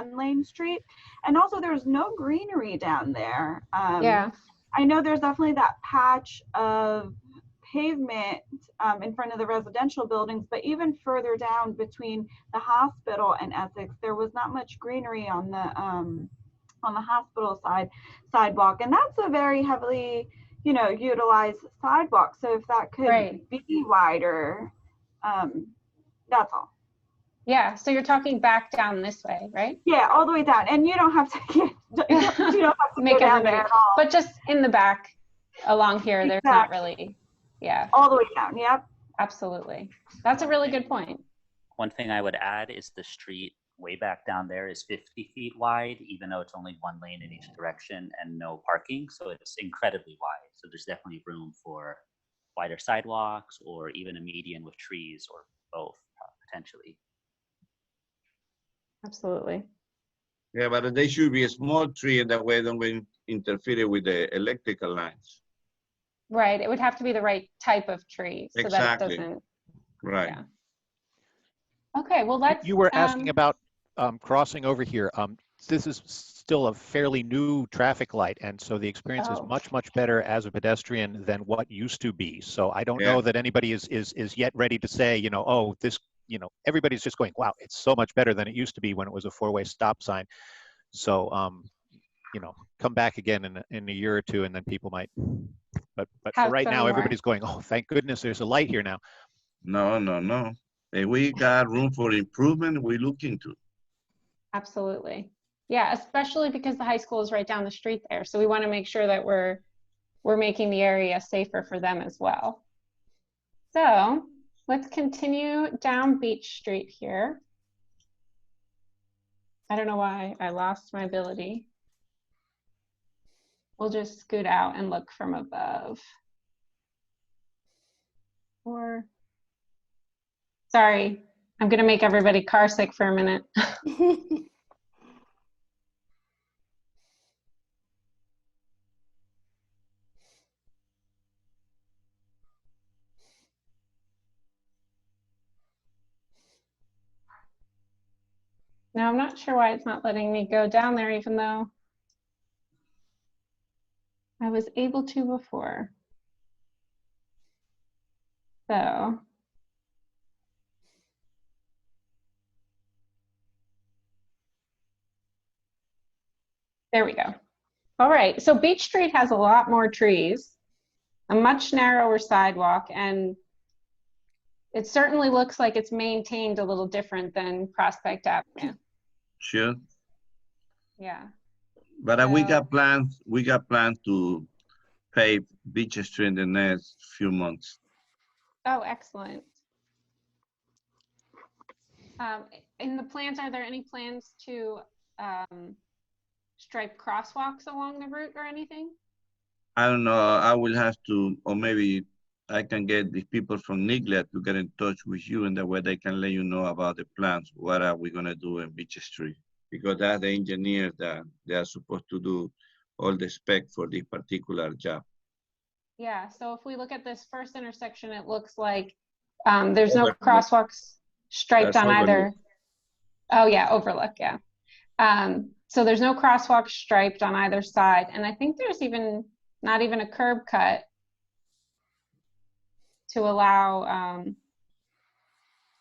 lane street. And also there's no greenery down there. Yeah. I know there's definitely that patch of pavement in front of the residential buildings, but even further down between the hospital and Essex, there was not much greenery on the hospital sidewalk, and that's a very heavily, utilized sidewalk. So if that could be wider, that's all. Yeah, so you're talking back down this way, right? Yeah, all the way down, and you don't have to you don't have to make go down everybody, there at all. but just in the back along here, there's not really, all the way down. Yep, absolutely. That's a really good point. One thing I would add is the street way back down there is 50 feet wide, even though it's only one lane in each direction and no parking. So it's incredibly wide. So there's definitely room for wider sidewalks or even a median with trees or both potentially. Absolutely. Yeah, but they should be a small tree, and that way don't interfere with the electrical lines. Right. It would have to be the right type of tree so that it doesn't. Right. Yeah. Okay. Well, let's. You were asking about crossing over here. This is still a fairly new traffic light, and so the experience is much better as a pedestrian than what used to be. So I don't know that anybody is yet ready to say, oh, this. Everybody's just going, wow, it's so much better than it used to be when it was a four-way stop sign. So, come back again in a year or two, and then people might. But for right now, everybody's going, oh, thank goodness there's a light here now. No. If we got room for improvement, we look into. Absolutely. Yeah, especially because the high school is right down the street there. So we want to make sure that we're we're making the area safer for them as well. So let's continue down Beech Street here. I don't know why I lost my ability. We'll just scoot out and look from above. Or, sorry, I'm gonna make everybody car sick for a minute. Now I'm not sure why it's not letting me go down there, even though I was able to before. So. There we go. All right, so Beech Street has a lot more trees, a much narrower sidewalk, and it certainly looks like it's maintained a little different than Prospect Avenue. Sure. Yeah. But we got plans to pave Beech Street in the next few months. Oh, excellent. In the plans, are there any plans to stripe crosswalks along the route or anything? I don't know, I will have to, or maybe I can get the people from NIGLA to get in touch with you, and that way they can let you know about the plans. What are we gonna do in Beech Street? Because that's the engineers that they are supposed to do all the spec for this particular job. Yeah, so if we look at this first intersection, it looks like there's no crosswalks striped on either. Oh yeah, overlook, yeah. So there's no crosswalk striped on either side. And I think there's not even a curb cut to allow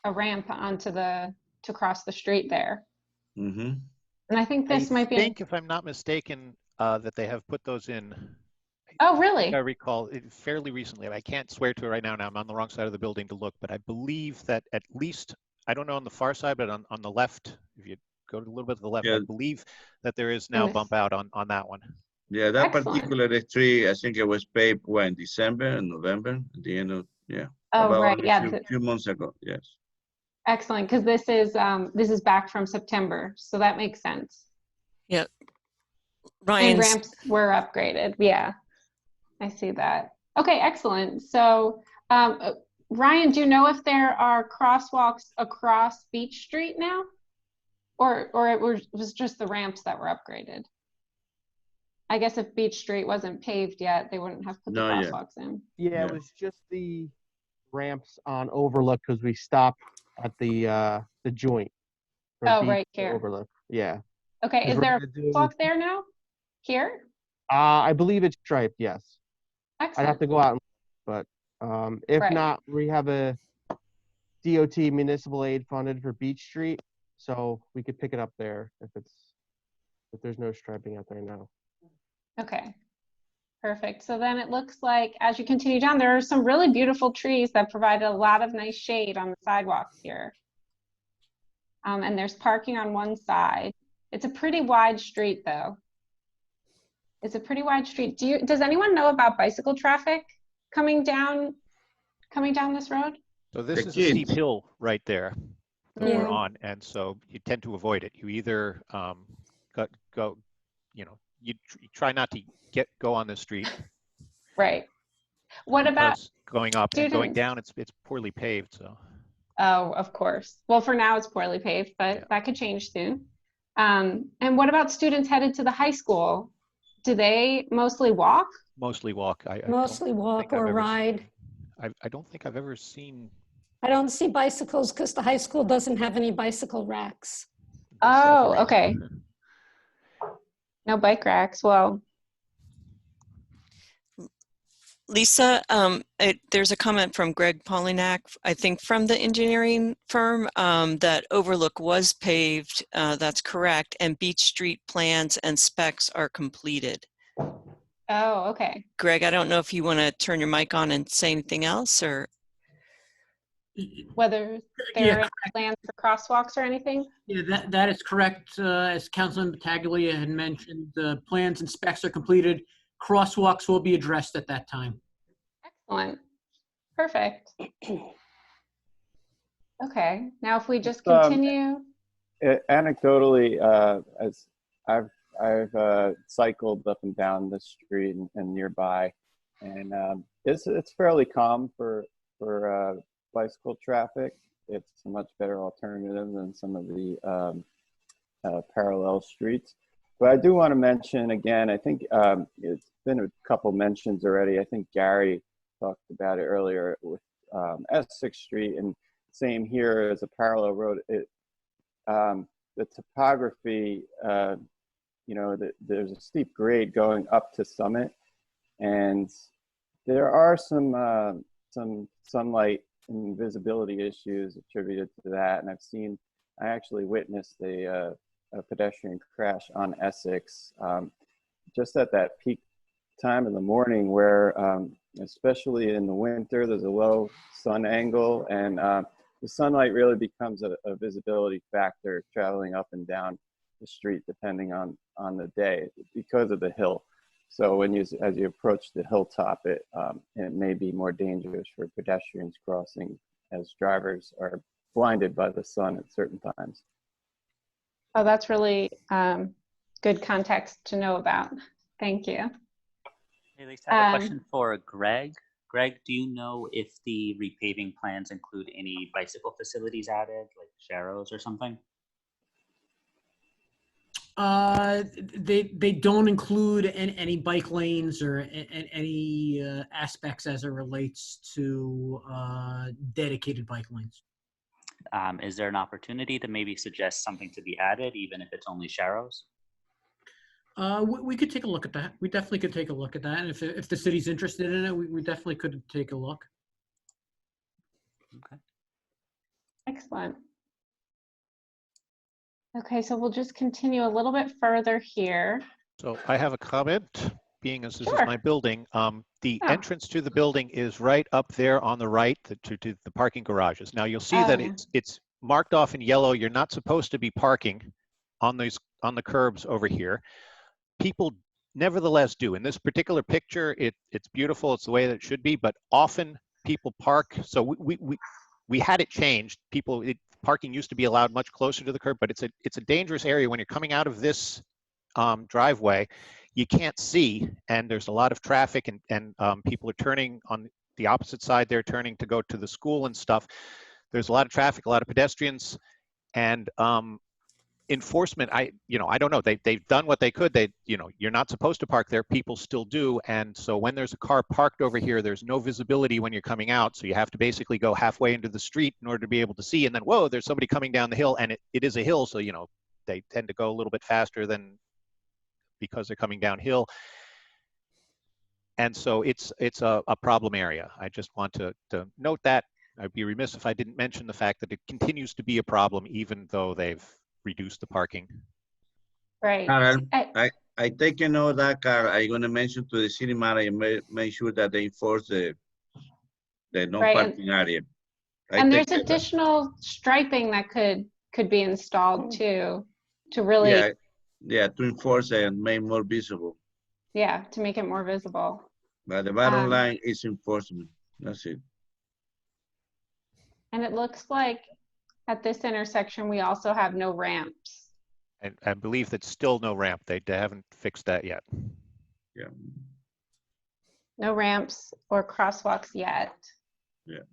a ramp to cross the street there. Mm-hmm. And I think this might be. I think, if I'm not mistaken, that they have put those in. Oh, really? I recall it fairly recently. I can't swear to it right now. Now I'm on the wrong side of the building to look, but I believe that at least, I don't know on the far side, but on the left, if you go a little bit to the left, I believe that there is now bump out on that one. Yeah, that particular street, I think it was paved when December and November, at the end of, yeah. Oh, about right, yeah. A few months ago, yes. Excellent, because this is back from September, so that makes sense. Yeah. And ramps were upgraded, yeah. I see that. Okay, excellent. So, Ryan, do you know if there are crosswalks across Beech Street now? Or it was just the ramps that were upgraded? I guess if Beech Street wasn't paved yet, they wouldn't have put the crosswalks in. Yeah, it was just the ramps on Overlook because we stopped at the joint. Oh, right here. Overlook, yeah. Okay, is there a crosswalk there now? Here? I believe it's striped, yes. Excellent. I'd have to go out, but if not, we have a DOT municipal aid funded for Beech Street, so we could pick it up there if there's no striping out there now. Okay, perfect. So then it looks like as you continue down, there are some really beautiful trees that provide a lot of nice shade on the sidewalks here. And there's parking on one side. It's a pretty wide street though. It's a pretty wide street. Does anyone know about bicycle traffic coming down this road? So this is a steep hill right there that we're on, and so you tend to avoid it. You either go, you try not to go on the street. Right. What about going up and going down? It's poorly paved, so. Oh, of course. Well, for now it's poorly paved, but that could change soon. And what about students headed to the high school? Do they mostly walk? Mostly walk. Mostly walk or ride. I don't think I've ever seen. I don't see bicycles because the high school doesn't have any bicycle racks. Oh, okay. No bike racks. Well, Lisa, there's a comment from Greg Polinack, I think from the engineering firm, that Overlook was paved. That's correct. And Beech Street plans and specs are completed. Oh, okay. Greg, I don't know if you want to turn your mic on and say anything else, or whether there are plans for crosswalks or anything? Yeah, that is correct. As Councilman Battaglia had mentioned, the plans and specs are completed. crosswalks will be addressed at that time. Excellent. Perfect. Okay, now if we just continue. Anecdotally, as I've cycled up and down the street and nearby, and it's fairly calm for bicycle traffic. It's a much better alternative than some of the parallel streets. But I do want to mention again, I think it's been a couple mentions already. I think Gary talked about it earlier with Essex Street, and same here as a parallel road. The topography, there's a steep grade going up to Summit, and there are some sunlight and visibility issues attributed to that. And I actually witnessed a pedestrian crash on Essex just at that peak time in the morning where, especially in the winter, there's a low sun angle, and the sunlight really becomes a visibility factor traveling up and down the street depending on the day because of the hill. So as you approach the hilltop, it may be more dangerous for pedestrians crossing as drivers are blinded by the sun at certain times. Oh, that's really good context to know about. Thank you. Hey, Lisa, I have a question for Greg. Greg, do you know if the repaving plans include any bicycle facilities added, like sharrows or something? They don't include any bike lanes or any aspects as it relates to dedicated bike lanes. Is there an opportunity to maybe suggest something to be added, even if it's only sharrows? We could take a look at that. We definitely could take a look at that. And if the city's interested in it, we definitely could take a look. Okay. Excellent. Okay, so we'll just continue a little bit further here. So I have a comment, being as this Sure. is my building. The entrance to the building is right up there on the right to the parking garages. Now you'll see that it's marked off in yellow. You're not supposed to be parking on the curbs over here. People nevertheless do. In this particular picture, it's beautiful. It's the way that it should be, but often people park. So we had it changed. Parking used to be allowed much closer to the curb, but it's a dangerous area when you're coming out of this driveway. You can't see, and there's a lot of traffic, and people are turning on the opposite side. They're turning to go to the school and stuff. There's a lot of traffic, a lot of pedestrians, and enforcement, I don't know. They've done what they could. You're not supposed to park there. People still do. And so when there's a car parked over here, there's no visibility when you're coming out. So you have to basically go halfway into the street in order to be able to see. And then, whoa, there's somebody coming down the hill, and it is a hill. So, they tend to go a little bit faster than because they're coming downhill. And so it's a problem area. I just want to note that. I'd be remiss if I didn't mention the fact that it continues to be a problem, even though they've reduce the parking. Right. Carl, I take a note of that, Carl. I'm going to mention to the city manager, make sure that they enforce the no parking area. And there's additional striping that could be installed too, to really. Yeah, to enforce it and make more visible. Yeah, to make it more visible. But the bottom line is enforcement. That's it. And it looks like at this intersection, we also have no ramps. And I believe that's still no ramp. They haven't fixed that yet. Yeah. No ramps or crosswalks yet. Yeah.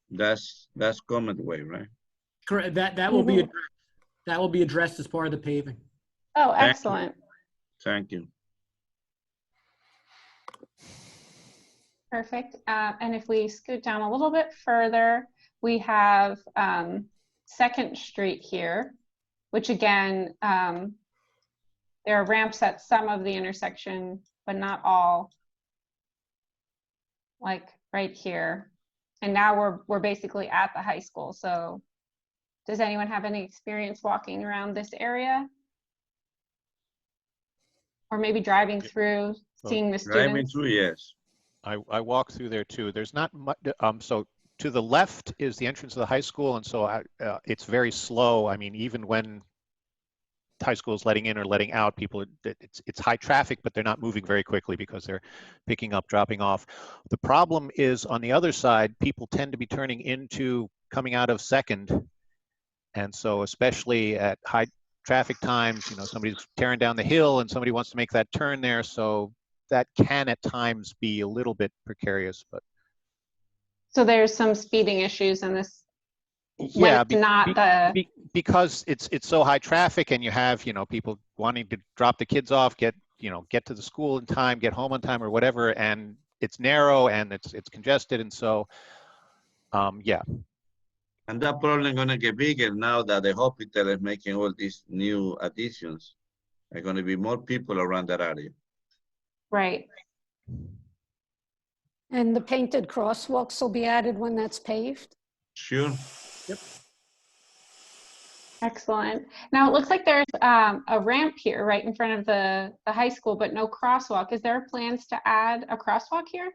That's common way, right? Correct. That will be addressed. That will be addressed as part of the paving. Oh, excellent. Thank you. Perfect. And if we scoot down a little bit further, we have 2nd Street here, which again, there are ramps at some of the intersection, but not all, like right here. And now we're basically at the high school. So does anyone have any experience walking around this area? Or maybe driving through, seeing the students? Driving through, yes. I walk through there too. There's not much, so to the left is the entrance of the high school, and so it's very slow. I mean, even when high school is letting in or letting out. People, it's high traffic, but they're not moving very quickly because they're picking up, dropping off. The problem is on the other side, people tend to be turning into coming out of Second. And so especially at high traffic times, you know, somebody's tearing down the hill and somebody wants to make that turn there. So that can at times be a little bit precarious, but. So there's some speeding issues in this. Yeah, because it's so high traffic, and you have, you know, people wanting to drop the kids off, get to the school in time, get home on time or whatever, and it's narrow and it's congested, and so yeah. And that problem gonna get bigger now that the hospital is making all these new additions. There are gonna be more people around that area. Right. And the painted crosswalks will be added when that's paved? Sure. Yep. Excellent. Now it looks like there's a ramp here right in front of the high school, but no crosswalk. Is there plans to add a crosswalk here?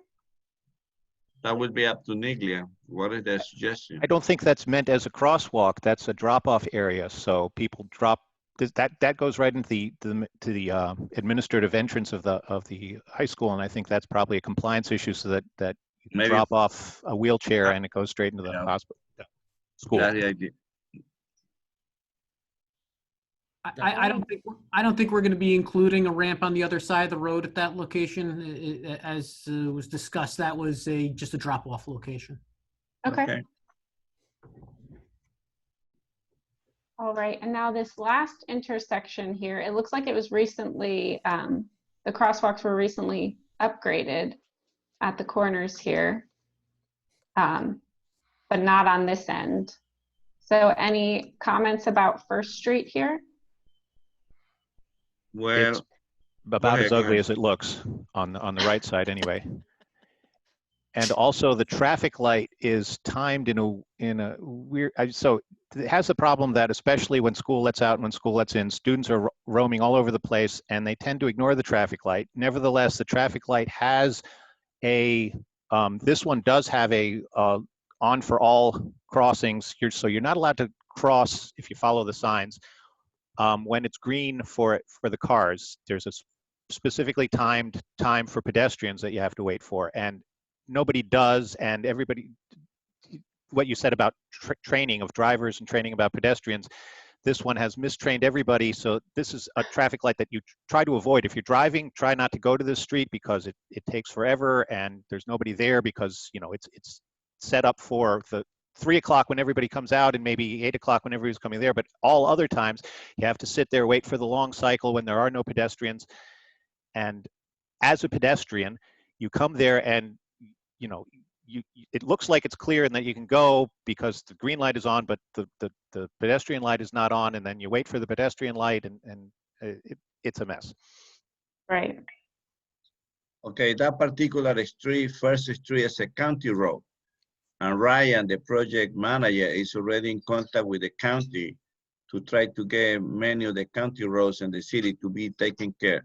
That would be up to Niglia. What is their suggestion? I don't think that's meant as a crosswalk. That's a drop-off area. So people drop that goes right into the administrative entrance of the high school, and I think that's probably a compliance issue, so that you can drop off a wheelchair and it goes straight into the hospital school. That's the idea. I don't think we're going to be including a ramp on the other side of the road at that location. As was discussed, that was just a drop-off location. Okay. All right, and now this last intersection here, it looks like it was recently, the crosswalks were recently upgraded at the corners here, but not on this end. So any comments about First Street here? Well, it's about as ugly as it looks on the right side anyway. And also the traffic light is timed in a weird, so it has the problem that especially when school lets out and when school lets in, students are roaming all over the place and they tend to ignore the traffic light. Nevertheless, the traffic light has this one does have a on for all crossings. So you're not allowed to cross if you follow the signs. When it's green for the cars, there's a specifically timed time for pedestrians that you have to wait for, and nobody does. And everybody, what you said about training of drivers and training about pedestrians, this one has mistrained everybody. So this is a traffic light that you try to avoid. If you're driving, try not to go to this street because it takes forever and there's nobody there, because you know it's set up for the 3 o'clock when everybody comes out and maybe 8 o'clock when everybody's coming there, but all other times you have to sit there, wait for the long cycle when there are no pedestrians. And as a pedestrian, you come there and you know, it looks like it's clear and that you can go because the green light is on, but the pedestrian light is not on, and then you wait for the pedestrian light, and it's a mess. Right. Okay, that particular street, First Street, is a county road. And Ryan, the project manager, is already in contact with the county to try to get many of the county roads in the city to be taken care.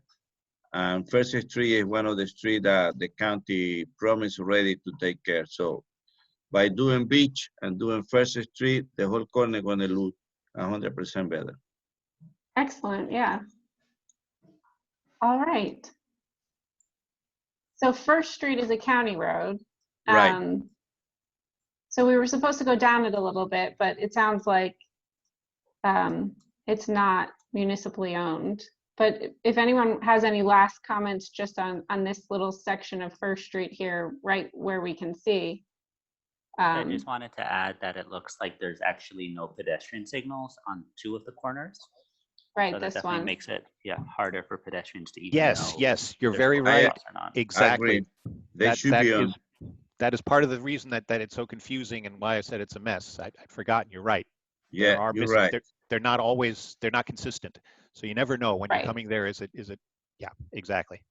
And First Street is one of the streets that the county promised already to take care. So by doing Beech and doing First Street, the whole corner is going to look 100% better. Excellent, yeah. All right. So First Street is a county road. Right. So we were supposed to go down it a little bit, but it sounds like it's not municipally owned. But if anyone has any last comments just on this little section of First Street here, right where we can see. I just wanted to add that it looks like there's actually no pedestrian signals on 2 of the corners. Right, so this that definitely one. makes it harder for pedestrians to even Yes, know. yes, you're very right. Exactly. They should be on. That is part of the reason that it's so confusing and why I said it's a mess. I'd forgotten. You're right. Yeah, you're right. They're not always, they're not consistent. So you never know when you're coming there. Is it? Yeah, exactly.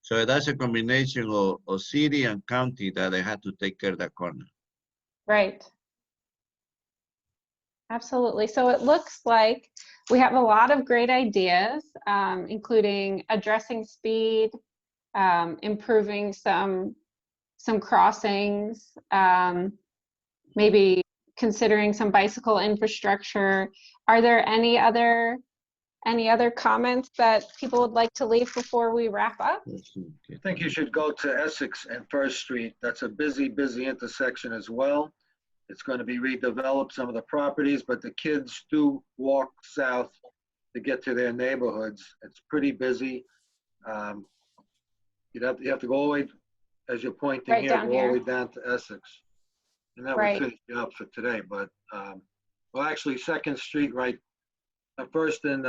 So that's a combination of city and county that they had to take care of that corner. Right. Absolutely. So it looks like we have a lot of great ideas, including addressing speed, improving some crossings, maybe considering some bicycle infrastructure. Are there any other Any other comments that people would like to leave before we wrap up? I think you should go to Essex and First Street. That's a busy, busy intersection as well. It's going to be redeveloped, some of the properties, but the kids do walk south to get to their neighborhoods. It's pretty busy. You have to go all the way, as you're pointing Right here, down go all the way here. down to Essex. And that Right. would finish you up for today. But, well, actually, Second Street, right, first in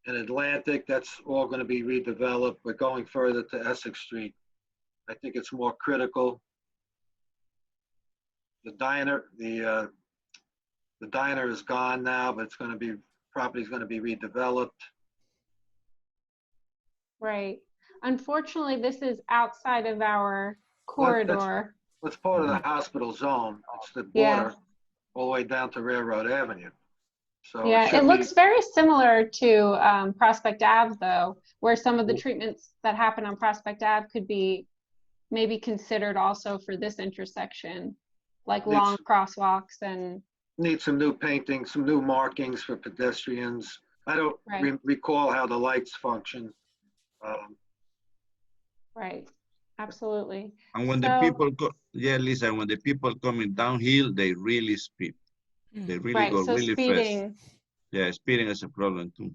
Atlantic, that's all going to be redeveloped. We're going further to Essex Street. I think it's more critical. The diner is gone now, but it's going to be, property's going to be redeveloped. Right. Unfortunately, this is outside of our Well, that's- corridor. It's part of the hospital zone. It's the Yeah. border all the way down to Railroad Avenue. So Yeah, it should looks be, very similar to Prospect Ave, though, where some of the treatments that happen on Prospect Ave could be maybe considered also for this intersection, like Needs- long crosswalks and. need some new painting, some new markings for pedestrians. I don't Right. recall how the lights function. Right, absolutely. And when the So- people go, yeah, Lisa, when the people coming downhill, they really speed. They really Right, go so really speeding. fast. Yeah, speeding is a problem too.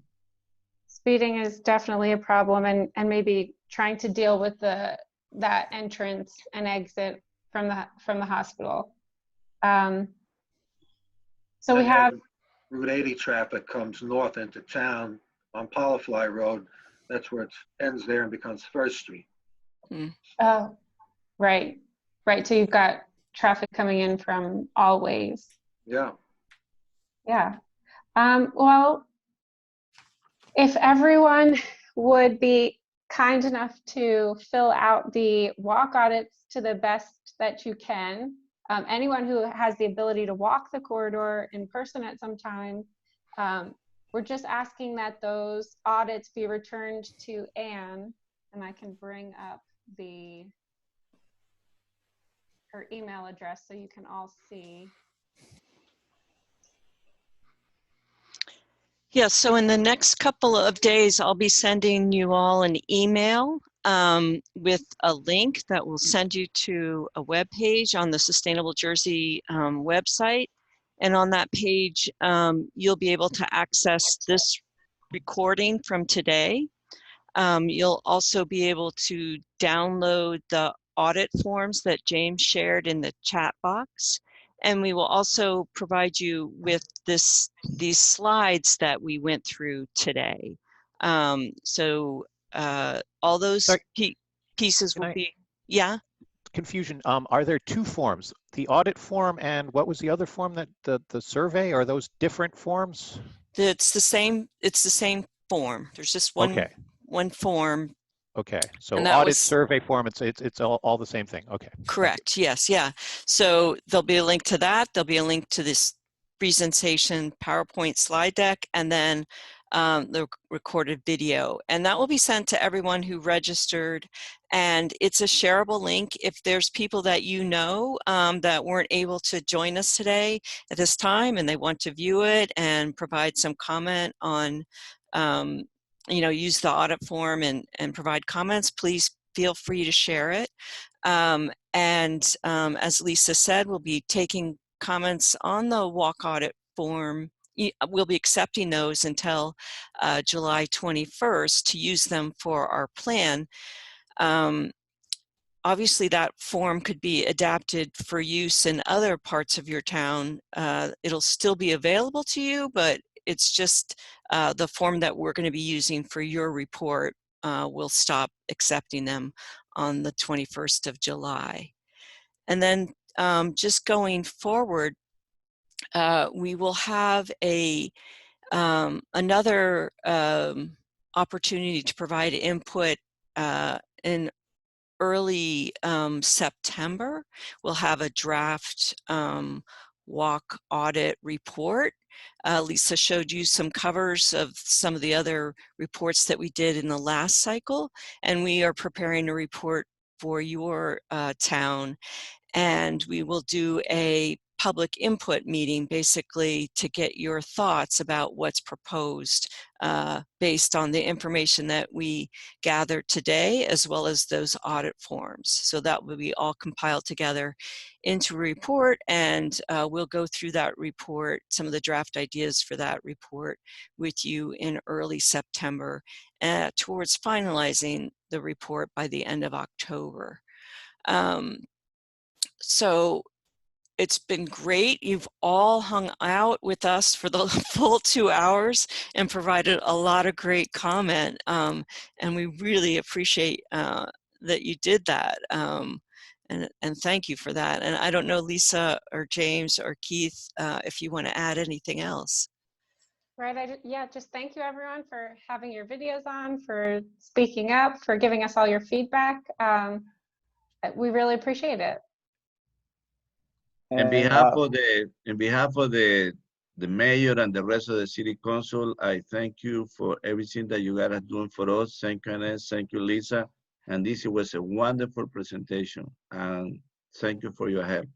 Speeding is definitely a problem, and maybe trying to deal with that entrance and exit from the hospital. So we And have, as Route 80 traffic comes north into town on Polyfly Road. That's where it ends there and becomes First Street. oh, right, right. So you've got traffic coming in from all ways. Yeah. Yeah. Well, if everyone would be kind enough to fill out the walk audits to the best that you can. Anyone who has the ability to walk the corridor in person at some time, we're just asking that those audits be returned to Anne, and I can bring up her email address so you can all see. Yeah, so in the next couple of days, I'll be sending you all an email with a link that will send you to a web page on the Sustainable Jersey website. And on that page, you'll be able to access this recording from today. You'll also be able to download the audit forms that James shared in the chat box. And we will also provide you with these slides that we went through today. So all those pieces will be, yeah? Confusion, are there two forms? The audit form and what was the other form, that the survey? Are those different forms? It's the same form. There's just one form. Okay, so audit survey form, it's all the same thing. Okay. Correct, yes, yeah. So there'll be a link to that. There'll be a link to this presentation PowerPoint slide deck, and then the recorded video. And that will be sent to everyone who registered. And it's a shareable link. If there's people that you know that weren't able to join us today at this time and they want to view it and provide some comment on use the audit form and provide comments, please feel free to share it. As Lisa said, we'll be taking comments on the walk audit form. We'll be accepting those until July 21st to use them for our plan. Obviously, that form could be adapted for use in other parts of your town. It'll still be available to you, but it's just the form that we're going to be using for your report. We'll stop accepting them on the 21st of July. And then just going forward, we will have another opportunity to provide input in early September. We'll have a draft walk audit report. Lisa showed you some covers of some of the other reports that we did in the last cycle, and we are preparing a report for your town. And we will do a public input meeting, basically to get your thoughts about what's proposed based on the information that we gathered today, as well as those audit forms. So that will be all compiled together into a report, and we'll go through that report, some of the draft ideas for that report with you in early September, towards finalizing the report by the end of October. So it's been great. You've all hung out with us for the full 2 hours and provided a lot of great comment. And we really appreciate that you did that. And thank you for that. And I don't know, Lisa or James or Keith, if you want to add anything else. Right. Yeah, just thank you everyone for having your videos on, for speaking up, for giving us all your feedback. We really appreciate it. On behalf of the mayor and the rest of the city council, I thank you for everything that you guys are doing for us. Thank you, Ernest. Thank you, Lisa. And this was a wonderful presentation. And thank you for your help.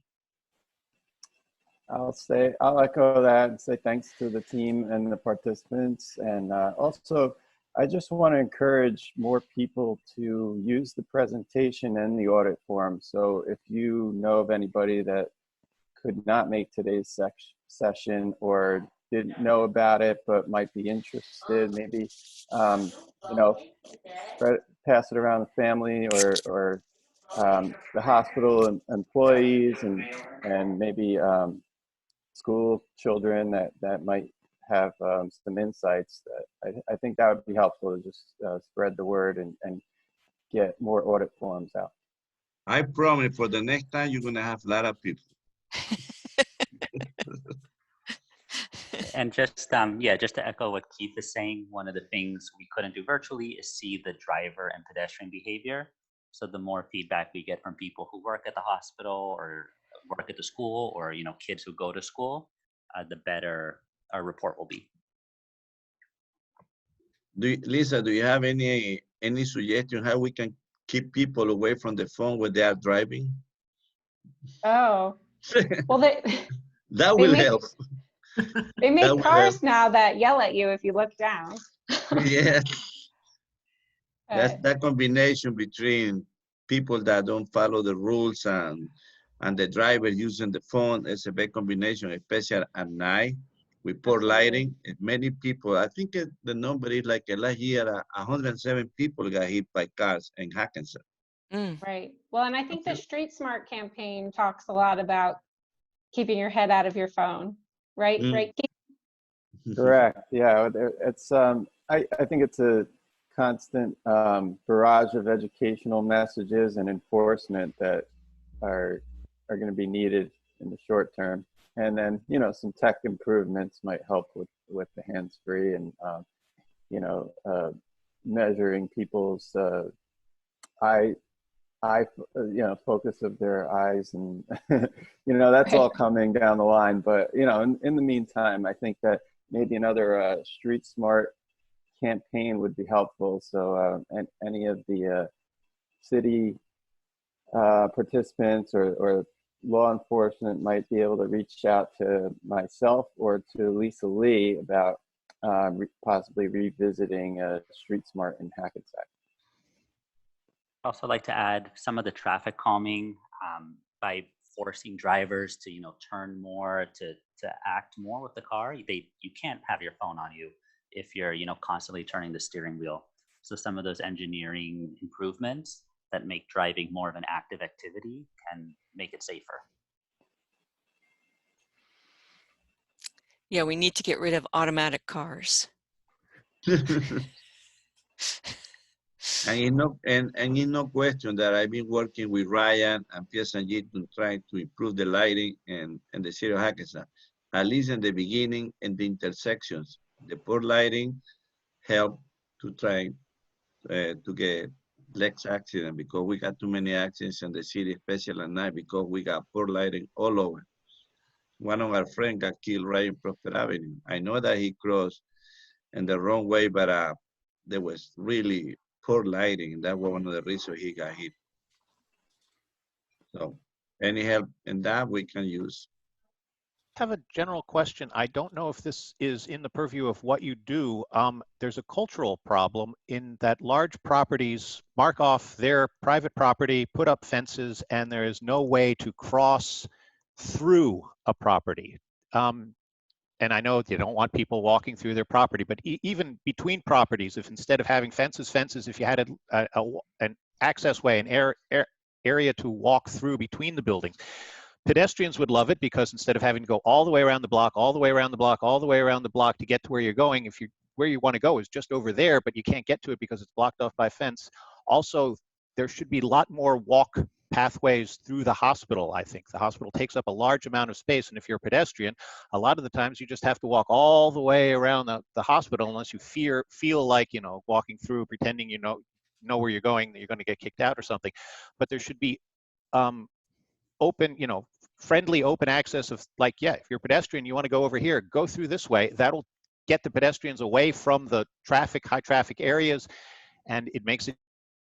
I'll echo that and say thanks to the team and the participants. And also, I just want to encourage more people to use the presentation and the audit form. So if you know of anybody that could not make today's session or didn't know about it but might be interested, maybe you know, pass it around the family or the hospital employees and maybe school children that might have some insights. That I think that would be helpful to just spread the word and get more audit forms out. I promise for the next time you're gonna have a lot of people. And just yeah, just to echo what Keith is saying, one of the things we couldn't do virtually is see the driver and pedestrian behavior. So the more feedback we get from people who work at the hospital or work at the school, or kids who go to school, the better our report will be. Lisa, do you have any suggestion how we can keep people away from the phone when they are driving? Oh, well, that will help. They make cars now that yell at you if you look down. Yeah. That's that combination between people that don't follow the rules and the driver using the phone is a big combination, especially at night with poor lighting. Many people, I think the number is like last year, 107 people got hit by cars in Hackensack. Right. Well, and I think the Street Smart campaign talks a lot about keeping your head out of your phone, right? Right. Correct. Yeah, it's I think it's a constant barrage of educational messages and enforcement that are going to be needed in the short term. And then, some tech improvements might help with the hands-free and, measuring people's focus of their eyes and, that's all coming down the line. But, in the meantime, I think that maybe another Street Smart campaign would be helpful. So and any of the city participants or law enforcement might be able to reach out to myself or to Lisa Lee about possibly revisiting Street Smart in Hackensack. I'd also like to add some of the traffic calming by forcing drivers to turn more, to act more with the car. You can't have your phone on you if you're constantly turning the steering wheel. So some of those engineering improvements that make driving more of an active activity can make it safer. Yeah, we need to get rid of automatic cars. And it's no question that I've been working with Ryan and PSG to try to improve the lighting in the city of Hackensack, at least in the beginning and the intersections. The poor lighting helped to try to get less accident, because we got too many accidents in the city, especially at night, because we got poor lighting all over. One of our friends got killed right in Prosper Avenue. I know that he crossed in the wrong way, but there was really poor lighting. That was one of the reasons he got hit. So any help in that we can use. have a general question. I don't know if this is in the purview of what you do. There's a cultural problem in that large properties mark off their private property, put up fences, and there is no way to cross through a property. And I know you don't want people walking through their property, but even between properties, if instead of having fences, if you had an access way, an area to walk through between the buildings, pedestrians would love it, because instead of having to go all the way around the block, all the way around the block, all the way around the block to get to where you're going, if you where you want to go is just over there, but you can't get to it because it's blocked off by a fence. Also, there should be a lot more walk pathways through the hospital. I think the hospital takes up a large amount of space, and if you're a pedestrian, a lot of the times you just have to walk all the way around the hospital, unless you feel like, you know, walking through, pretending you know where you're going, that you're going to get kicked out or something. But there should be open, you know, friendly open access of, like, yeah, if you're a pedestrian, you want to go over here, go through this way. That'll get the pedestrians away from the high traffic areas, and it makes it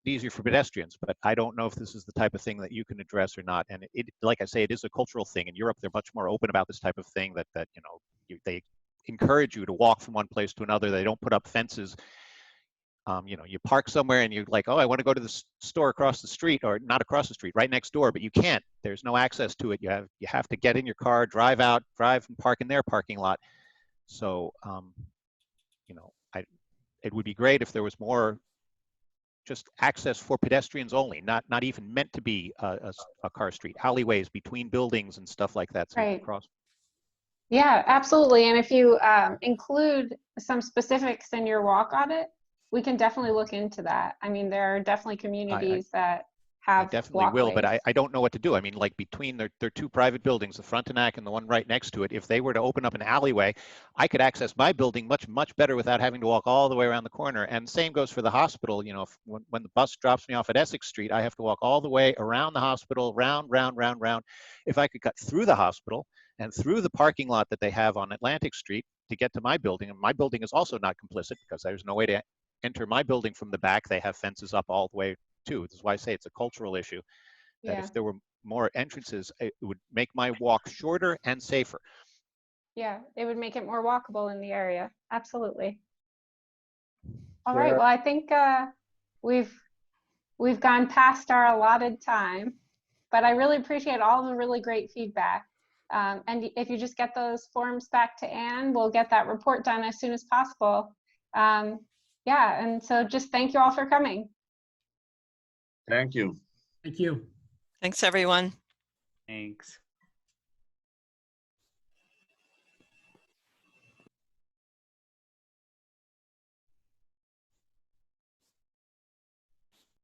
easier for pedestrians. But I don't know if this is the type of thing that you can address or not. And it, like I say, it is a cultural thing. In Europe, they're much more open about this type of thing, that you know, they encourage you to walk from one place to another. They don't put up fences. You know, you park somewhere and you're like, oh, I want to go to the store across the street, or not across the street, right next door, but you can't. There's no access to it. You have to get in your car, drive out, drive and park in their parking lot. So, you know, it would be great if there was more just access for pedestrians only, not even meant to be a car street, alleyways between buildings and stuff like that, so you can cross. Yeah, absolutely. And if you include some specifics in your walk audit, we can definitely look into that. I mean, there are definitely communities that have I definitely walkways. will, but I don't know what to do. I mean, like, between their two private buildings, the Frontenac and the one right next to it, if they were to open up an alleyway, I could access my building much better without having to walk all the way around the corner. And same goes for the hospital. You know, when the bus drops me off at Essex Street, I have to walk all the way around the hospital, round. If I could cut through the hospital and through the parking lot that they have on Atlantic Street to get to my building, and my building is also not complicit because there's no way to enter my building from the back. They have fences up all the way too. This is why I say it's a cultural issue, that if there were more entrances, it would make my walk shorter and safer. Yeah, it would make it more walkable in the area. Absolutely. All right, well, I think we've gone past our allotted time, but I really appreciate all the really great feedback. And if you just get those forms back to Anne, we'll get that report done as soon as possible. Yeah, and so just thank you all for coming. Thank you. Thank you. Thanks, everyone. Thanks.